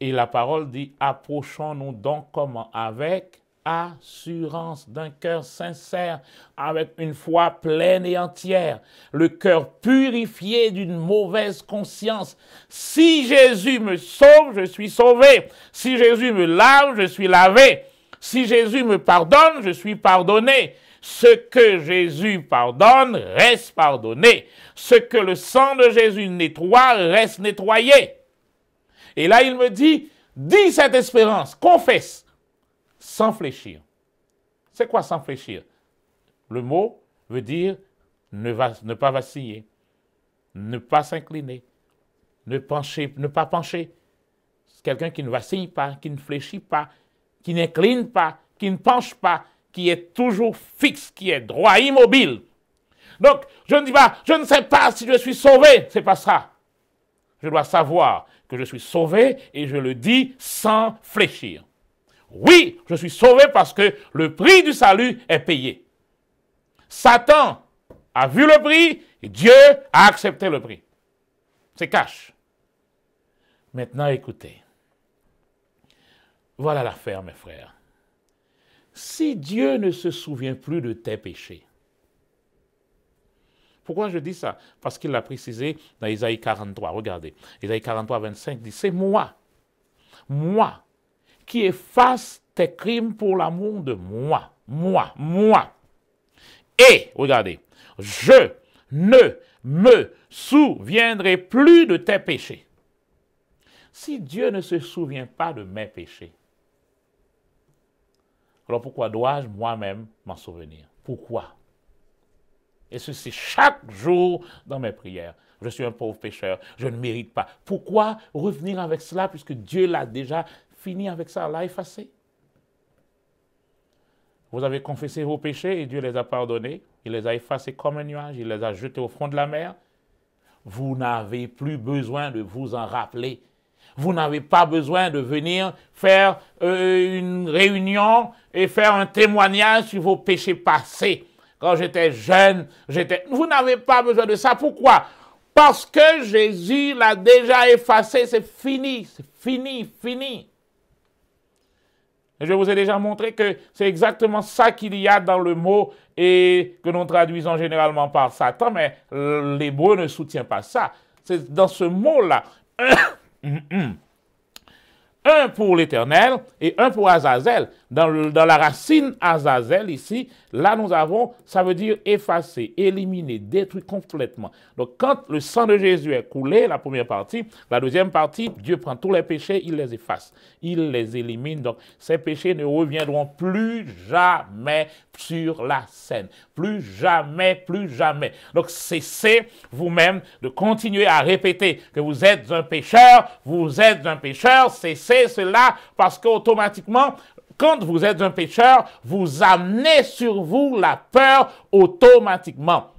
Et la parole dit, approchons-nous donc comment? Avec assurance d'un cœur sincère, avec une foi pleine et entière, le cœur purifié d'une mauvaise conscience. Si Jésus me sauve, je suis sauvé. Si Jésus me lave, je suis lavé. Si Jésus me pardonne, je suis pardonné. Ce que Jésus pardonne reste pardonné. Ce que le sang de Jésus nettoie reste nettoyé. Et là, il me dit, dis cette espérance, confesse, sans fléchir. C'est quoi sans fléchir? Le mot veut dire ne pas vaciller, ne pas s'incliner, ne pas pencher. C'est quelqu'un qui ne vacille pas, qui ne fléchit pas, qui n'incline pas, qui ne penche pas, qui est toujours fixe, qui est droit, immobile. Donc, je ne dis pas, je ne sais pas si je suis sauvé. C'est pas ça. Je dois savoir que je suis sauvé et je le dis sans fléchir. Oui, je suis sauvé parce que le prix du salut est payé. Satan a vu le prix et Dieu a accepté le prix. C'est cash. Maintenant, écoutez. Voilà l'affaire, mes frères. Si Dieu ne se souvient plus de tes péchés, pourquoi je dis ça? Parce qu'il l'a précisé dans Isaïe 43. Regardez, Isaïe 43, 25 dit, c'est moi, qui efface tes crimes pour l'amour de moi. Et, regardez, je ne me souviendrai plus de tes péchés. Si Dieu ne se souvient pas de mes péchés, alors pourquoi dois-je moi-même m'en souvenir? Pourquoi? Et ceci chaque jour dans mes prières. Je suis un pauvre pécheur, je ne mérite pas. Pourquoi revenir avec cela puisque Dieu l'a déjà fini avec ça, l'a effacé? Vous avez confessé vos péchés et Dieu les a pardonnés. Il les a effacés comme un nuage, il les a jetés au fond de la mer. Vous n'avez plus besoin de vous en rappeler. Vous n'avez pas besoin de venir faire une réunion et faire un témoignage sur vos péchés passés. Quand j'étais jeune, vous n'avez pas besoin de ça. Pourquoi? Parce que Jésus l'a déjà effacé. C'est fini, fini. Et je vous ai déjà montré que c'est exactement ça qu'il y a dans le mot et que nous traduisons généralement par Satan, mais l'hébreu ne soutient pas ça. C'est dans ce mot-là. Un pour l'Éternel et un pour Azazel. Dans la racine Azazel ici, là nous avons, ça veut dire effacer, éliminer, détruire complètement. Donc quand le sang de Jésus est coulé, la première partie, la deuxième partie, Dieu prend tous les péchés, il les efface, il les élimine. Donc ces péchés ne reviendront plus jamais sur la scène. Plus jamais. Donc cessez vous-même de continuer à répéter que vous êtes un pécheur, cessez cela parce qu'automatiquement, quand vous êtes un pécheur, vous amenez sur vous la peur automatiquement.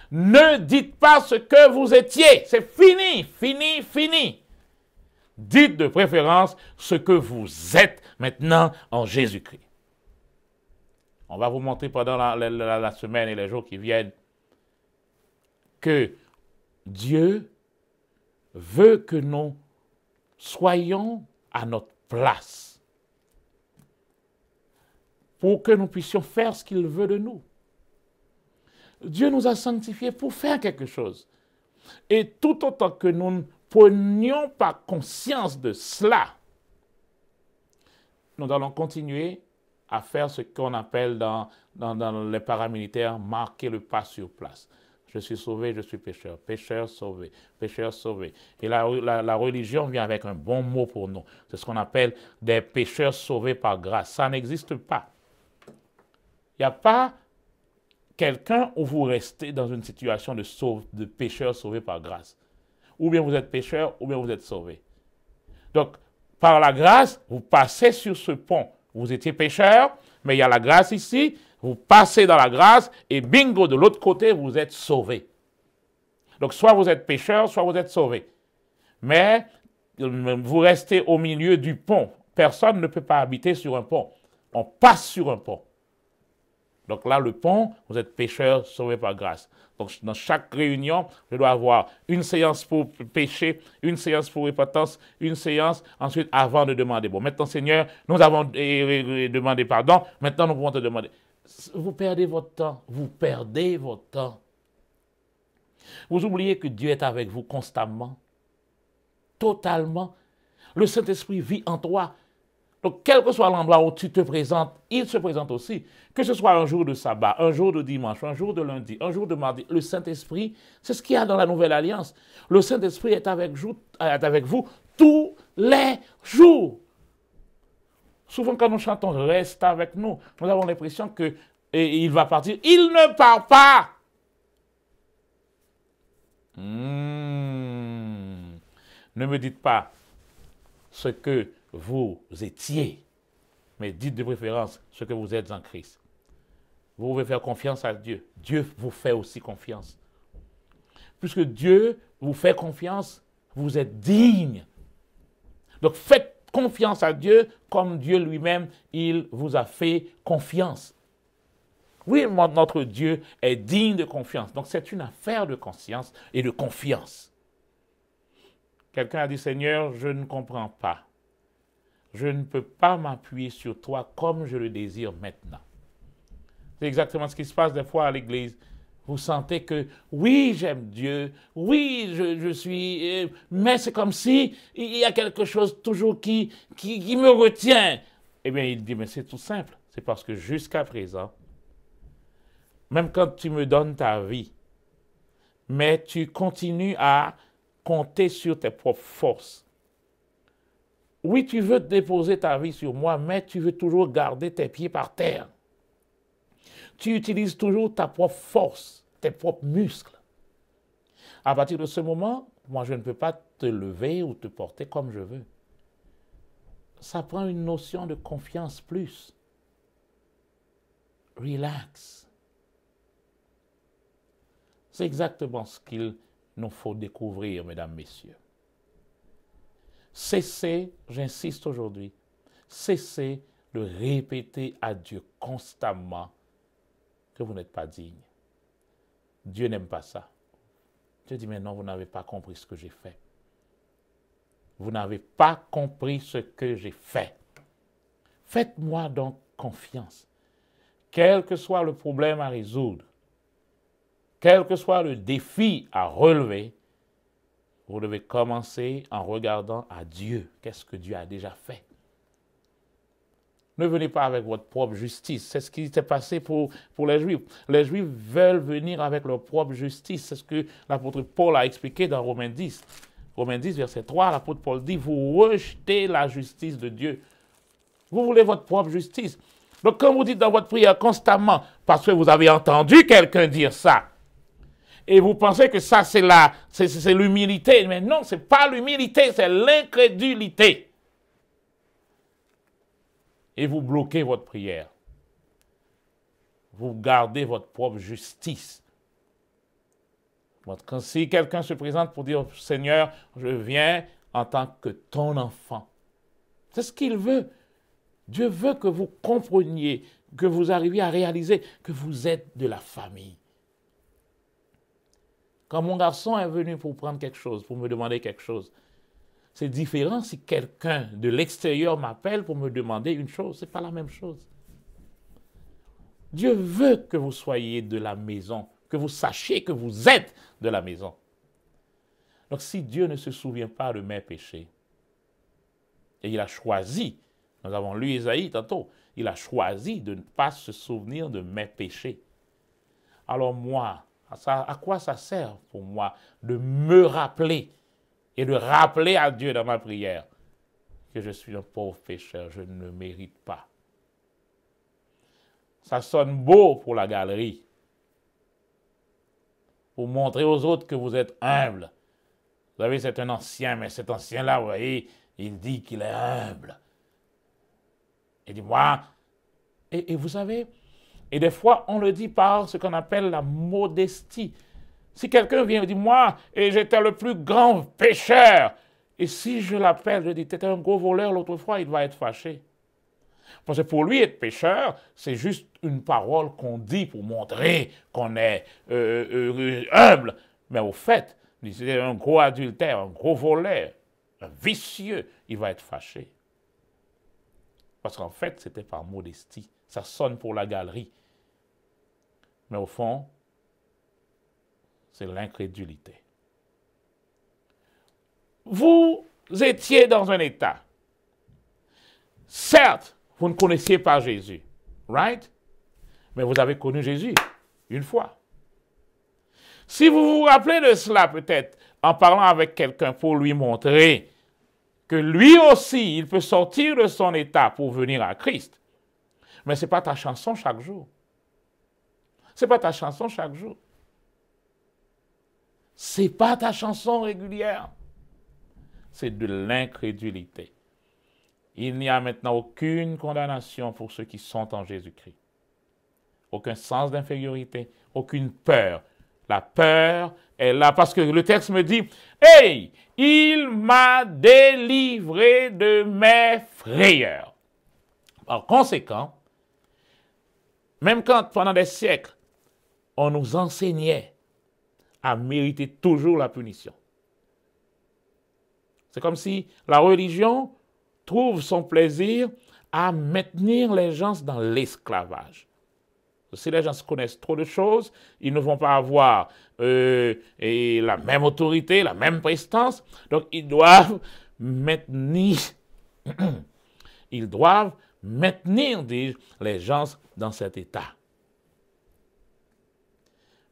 Ne dites pas ce que vous étiez. C'est fini. Dites de préférence ce que vous êtes maintenant en Jésus-Christ. On va vous montrer pendant la semaine et les jours qui viennent que Dieu veut que nous soyons à notre place pour que nous puissions faire ce qu'il veut de nous. Dieu nous a sanctifiés pour faire quelque chose. Et tout autant que nous ne prenions pas conscience de cela, nous allons continuer à faire ce qu'on appelle dans les paramilitaires marquer le pas sur place. Je suis sauvé, je suis pécheur. Pécheur sauvé. Et la religion vient avec un bon mot pour nous. C'est ce qu'on appelle des pécheurs sauvés par grâce. Ça n'existe pas. Il n'y a pas quelqu'un où vous restez dans une situation de pécheur sauvé par grâce. Ou bien vous êtes pécheur, ou bien vous êtes sauvé. Donc, par la grâce, vous passez sur ce pont. Vous étiez pécheur, mais il y a la grâce ici. Vous passez dans la grâce et bingo, de l'autre côté, vous êtes sauvé. Donc, soit vous êtes pécheur, soit vous êtes sauvé. Mais vous restez au milieu du pont. Personne ne peut pas habiter sur un pont. On passe sur un pont. Donc là, le pont, vous êtes pécheur, sauvé par grâce. Donc, dans chaque réunion, je dois avoir une séance pour péché, une séance pour repentance, une séance ensuite avant de demander. Bon, maintenant, Seigneur, nous avons demandé pardon. Maintenant, nous pouvons te demander. Vous perdez votre temps. Vous oubliez que Dieu est avec vous constamment, totalement. Le Saint-Esprit vit en toi. Donc, quel que soit l'endroit où tu te présentes, il se présente aussi. Que ce soit un jour de sabbat, un jour de dimanche, un jour de lundi, un jour de mardi, le Saint-Esprit, c'est ce qu'il y a dans la Nouvelle Alliance. Le Saint-Esprit est avec vous tous les jours. Souvent, quand nous chantons « Reste avec nous », nous avons l'impression qu'il va partir. Il ne part pas. Ne me dites pas ce que vous étiez, mais dites de préférence ce que vous êtes en Christ. Vous pouvez faire confiance à Dieu. Dieu vous fait aussi confiance. Puisque Dieu vous fait confiance, vous êtes digne. Donc faites confiance à Dieu comme Dieu lui-même, il vous a fait confiance. Oui, notre Dieu est digne de confiance. Donc c'est une affaire de conscience et de confiance. Quelqu'un a dit, Seigneur, je ne comprends pas. Je ne peux pas m'appuyer sur toi comme je le désire maintenant. C'est exactement ce qui se passe des fois à l'église. Vous sentez que, oui, j'aime Dieu, oui, je suis, mais c'est comme si il y a quelque chose toujours qui me retient. Eh bien, il dit, mais c'est tout simple. C'est parce que jusqu'à présent, même quand tu me donnes ta vie, mais tu continues à compter sur tes propres forces. Oui, tu veux déposer ta vie sur moi, mais tu veux toujours garder tes pieds par terre. Tu utilises toujours ta propre force, tes propres muscles. À partir de ce moment, moi, je ne peux pas te lever ou te porter comme je veux. Ça prend une notion de confiance plus. Relax. C'est exactement ce qu'il nous faut découvrir, mesdames, messieurs. Cessez, j'insiste aujourd'hui, cessez de répéter à Dieu constamment que vous n'êtes pas digne. Dieu n'aime pas ça. Dieu dit, mais non, vous n'avez pas compris ce que j'ai fait. Vous n'avez pas compris ce que j'ai fait. Faites-moi donc confiance. Quel que soit le problème à résoudre, quel que soit le défi à relever, vous devez commencer en regardant à Dieu. Qu'est-ce que Dieu a déjà fait? Ne venez pas avec votre propre justice. C'est ce qui s'est passé pour les Juifs. Les Juifs veulent venir avec leur propre justice. C'est ce que l'apôtre Paul a expliqué dans Romains 10. Romains 10, verset 3, l'apôtre Paul dit, vous rejetez la justice de Dieu. Vous voulez votre propre justice. Donc quand vous dites dans votre prière constamment, parce que vous avez entendu quelqu'un dire ça, et vous pensez que ça c'est l'humilité, mais non, ce n'est pas l'humilité, c'est l'incrédulité. Et vous bloquez votre prière. Vous gardez votre propre justice. Quand si quelqu'un se présente pour dire, Seigneur, je viens en tant que ton enfant. C'est ce qu'il veut. Dieu veut que vous compreniez, que vous arriviez à réaliser que vous êtes de la famille. Quand mon garçon est venu pour prendre quelque chose, pour me demander quelque chose, c'est différent si quelqu'un de l'extérieur m'appelle pour me demander une chose. Ce n'est pas la même chose. Dieu veut que vous soyez de la maison, que vous sachiez que vous êtes de la maison. Donc si Dieu ne se souvient pas de mes péchés, et il a choisi, nous avons lu Ésaïe tantôt, il a choisi de ne pas se souvenir de mes péchés. Alors moi, à quoi ça sert pour moi de me rappeler et de rappeler à Dieu dans ma prière que je suis un pauvre pécheur, je ne le mérite pas. Ça sonne beau pour la galerie, pour montrer aux autres que vous êtes humble. Vous savez, c'est un ancien, mais cet ancien-là, vous voyez, il dit qu'il est humble. Il dit, moi, et vous savez, et des fois, on le dit par ce qu'on appelle la modestie. Si quelqu'un vient et dit, moi, et j'étais le plus grand pécheur, et si je l'appelle, je dis, tu étais un gros voleur l'autre fois, il va être fâché. Parce que pour lui, être pécheur, c'est juste une parole qu'on dit pour montrer qu'on est humble. Mais au fait, c'est un gros adultère, un gros voleur, un vicieux, il va être fâché. Parce qu'en fait, c'était par modestie. Ça sonne pour la galerie. Mais au fond, c'est l'incrédulité. Vous étiez dans un état. Certes, vous ne connaissiez pas Jésus, right? Mais vous avez connu Jésus une fois. Si vous vous rappelez de cela peut-être, en parlant avec quelqu'un pour lui montrer que lui aussi, il peut sortir de son état pour venir à Christ. Mais ce n'est pas ta chanson chaque jour. Ce n'est pas ta chanson chaque jour. Ce n'est pas ta chanson régulière. C'est de l'incrédulité. Il n'y a maintenant aucune condamnation pour ceux qui sont en Jésus-Christ. Aucun sens d'infériorité, aucune peur. La peur est là parce que le texte me dit, « Hey, il m'a délivré de mes frayeurs. » Par conséquent, même quand pendant des siècles, on nous enseignait à mériter toujours la punition. C'est comme si la religion trouve son plaisir à maintenir les gens dans l'esclavage. Si les gens connaissent trop de choses, ils ne vont pas avoir la même autorité, la même prestance. Donc, ils doivent maintenir, les gens dans cet état.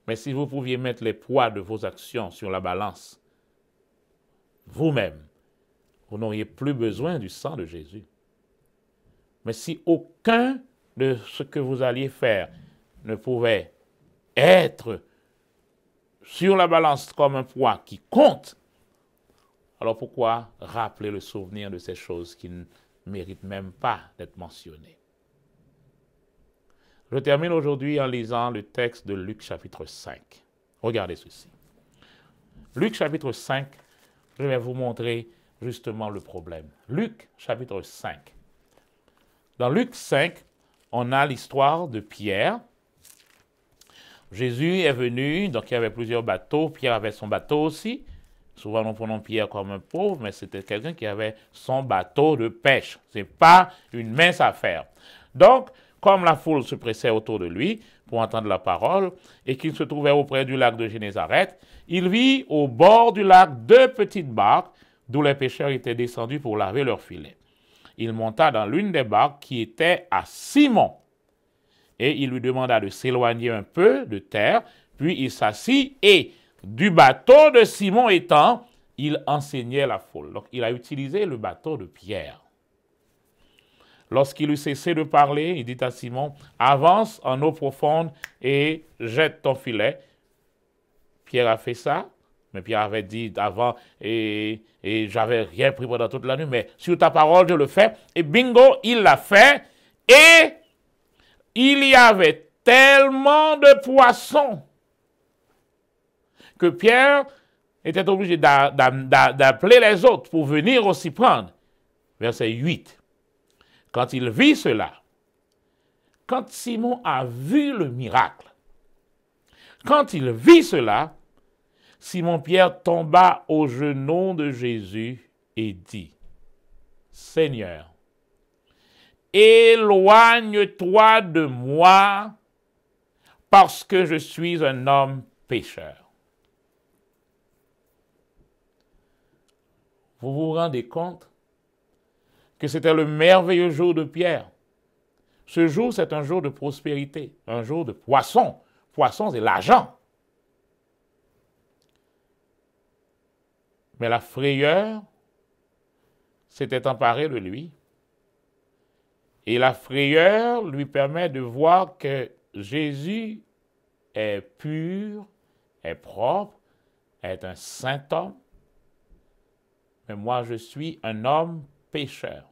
Mais si vous pouviez mettre les poids de vos actions sur la balance, vous-même, vous n'auriez plus besoin du sang de Jésus. Mais si aucun de ce que vous alliez faire ne pouvait être sur la balance comme un poids qui compte, alors pourquoi rappeler le souvenir de ces choses qui ne méritent même pas d'être mentionnées? Je termine aujourd'hui en lisant le texte de Luc chapitre 5. Regardez ceci. Luc chapitre 5, je vais vous montrer justement le problème. Luc chapitre 5. Dans Luc 5, on a l'histoire de Pierre. Jésus est venu, donc il y avait plusieurs bateaux. Pierre avait son bateau aussi. Souvent, nous prenons Pierre comme un pauvre, mais c'était quelqu'un qui avait son bateau de pêche. Ce n'est pas une mince affaire. Donc, comme la foule se pressait autour de lui pour entendre la parole et qu'il se trouvait auprès du lac de Génézareth, il vit au bord du lac 2 petites barques d'où les pêcheurs étaient descendus pour laver leurs filets. Il monta dans l'une des barques qui était à Simon et il lui demanda de s'éloigner un peu de terre, puis il s'assit et du bateau de Simon étant, il enseignait la foule. Donc il a utilisé le bateau de Pierre. Lorsqu'il eut cessé de parler, il dit à Simon, « Avance en eau profonde et jette ton filet. » Pierre a fait ça, mais Pierre avait dit avant, et j'avais rien pris pendant toute la nuit, mais sur ta parole, je le fais. Et bingo, il l'a fait. Et il y avait tellement de poissons que Pierre était obligé d'appeler les autres pour venir aussi prendre. Verset 8. Quand il vit cela, quand Simon a vu le miracle, quand il vit cela, Simon-Pierre tomba aux genoux de Jésus et dit, « Seigneur, éloigne-toi de moi parce que je suis un homme pécheur. » Vous vous rendez compte que c'était le merveilleux jour de Pierre. Ce jour, c'est un jour de prospérité, un jour de poissons. Poissons, c'est l'argent. Mais la frayeur s'était emparée de lui. Et la frayeur lui permet de voir que Jésus est pur, est propre, est un saint homme. Mais moi, je suis un homme pécheur.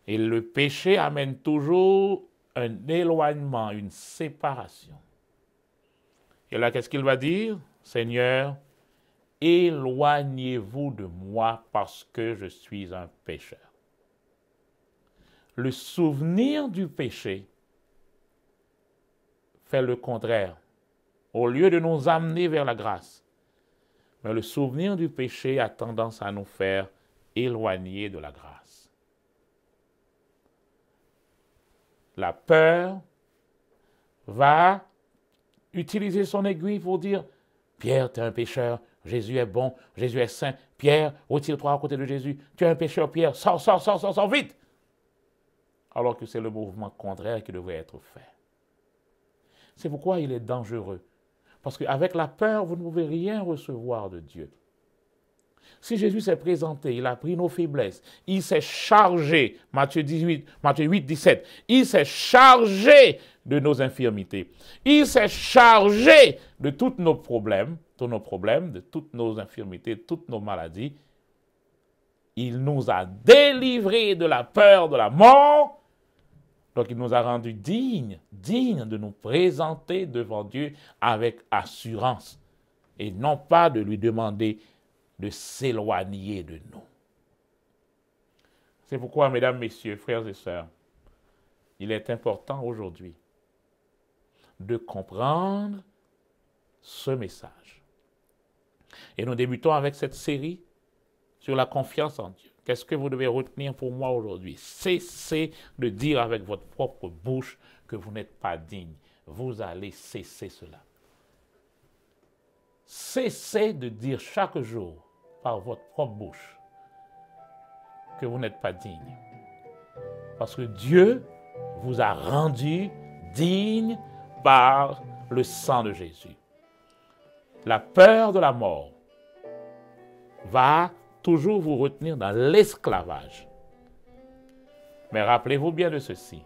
Et le péché amène toujours un éloignement, une séparation. Et là, qu'est-ce qu'il va dire? Seigneur, éloignez-vous de moi parce que je suis un pécheur. Le souvenir du péché fait le contraire. Au lieu de nous amener vers la grâce, mais le souvenir du péché a tendance à nous faire éloigner de la grâce. La peur va utiliser son aiguille pour dire « Pierre, tu es un pécheur, Jésus est bon, Jésus est saint. Pierre, retire-toi à côté de Jésus. Tu es un pécheur, Pierre, sors vite !» Alors que c'est le mouvement contraire qui devrait être fait. C'est pourquoi il est dangereux. Parce qu'avec la peur, vous ne pouvez rien recevoir de Dieu. Si Jésus s'est présenté, il a pris nos faiblesses, il s'est chargé, Matthieu 8, 17, il s'est chargé de nos infirmités, il s'est chargé de tous nos problèmes, de toutes nos infirmités, de toutes nos maladies. Il nous a délivrés de la peur de la mort. Donc il nous a rendus dignes de nous présenter devant Dieu avec assurance et non pas de lui demander de s'éloigner de nous. C'est pourquoi, mesdames, messieurs, frères et sœurs, il est important aujourd'hui de comprendre ce message. Et nous débutons avec cette série sur la confiance en Dieu. Qu'est-ce que vous devez retenir pour moi aujourd'hui? Cessez de dire avec votre propre bouche que vous n'êtes pas digne. Vous allez cesser cela. Cessez de dire chaque jour par votre propre bouche que vous n'êtes pas digne. Parce que Dieu vous a rendu digne par le sang de Jésus. La peur de la mort va toujours vous retenir dans l'esclavage. Mais rappelez-vous bien de ceci.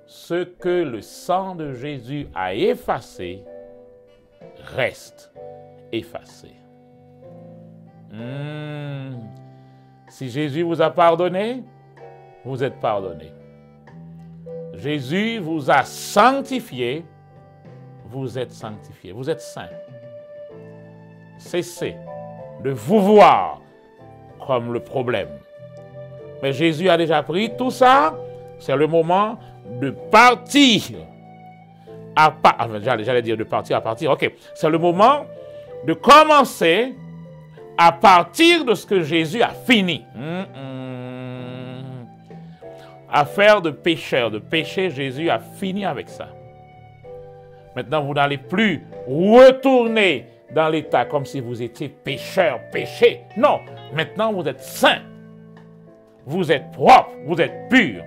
Ce que le sang de Jésus a effacé reste effacé. Si Jésus vous a pardonné, vous êtes pardonné. Jésus vous a sanctifié, vous êtes sanctifié, vous êtes saint. Cessez de vous voir comme le problème. Mais Jésus a déjà pris tout ça, c'est le moment de partir. J'allais dire de partir à partir, ok. C'est le moment de commencer à partir de ce que Jésus a fini. Affaire de pécheur, de péché, Jésus a fini avec ça. Maintenant, vous n'allez plus retourner dans l'état comme si vous étiez pécheur, péché. Non, maintenant vous êtes saint. Vous êtes propre, vous êtes pur.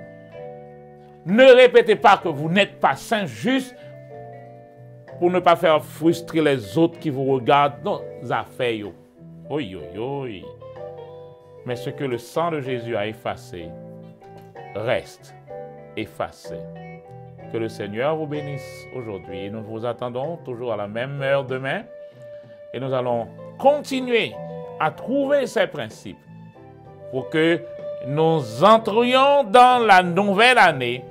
Ne répétez pas que vous n'êtes pas saint juste pour ne pas faire frustrer les autres qui vous regardent dans les affaires. Oui. Mais ce que le sang de Jésus a effacé reste effacé. Que le Seigneur vous bénisse aujourd'hui. Nous vous attendons toujours à la même heure demain. Et nous allons continuer à trouver ces principes pour que nous entrions dans la nouvelle année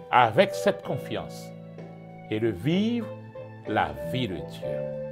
avec cette confiance et de vivre la vie de Dieu.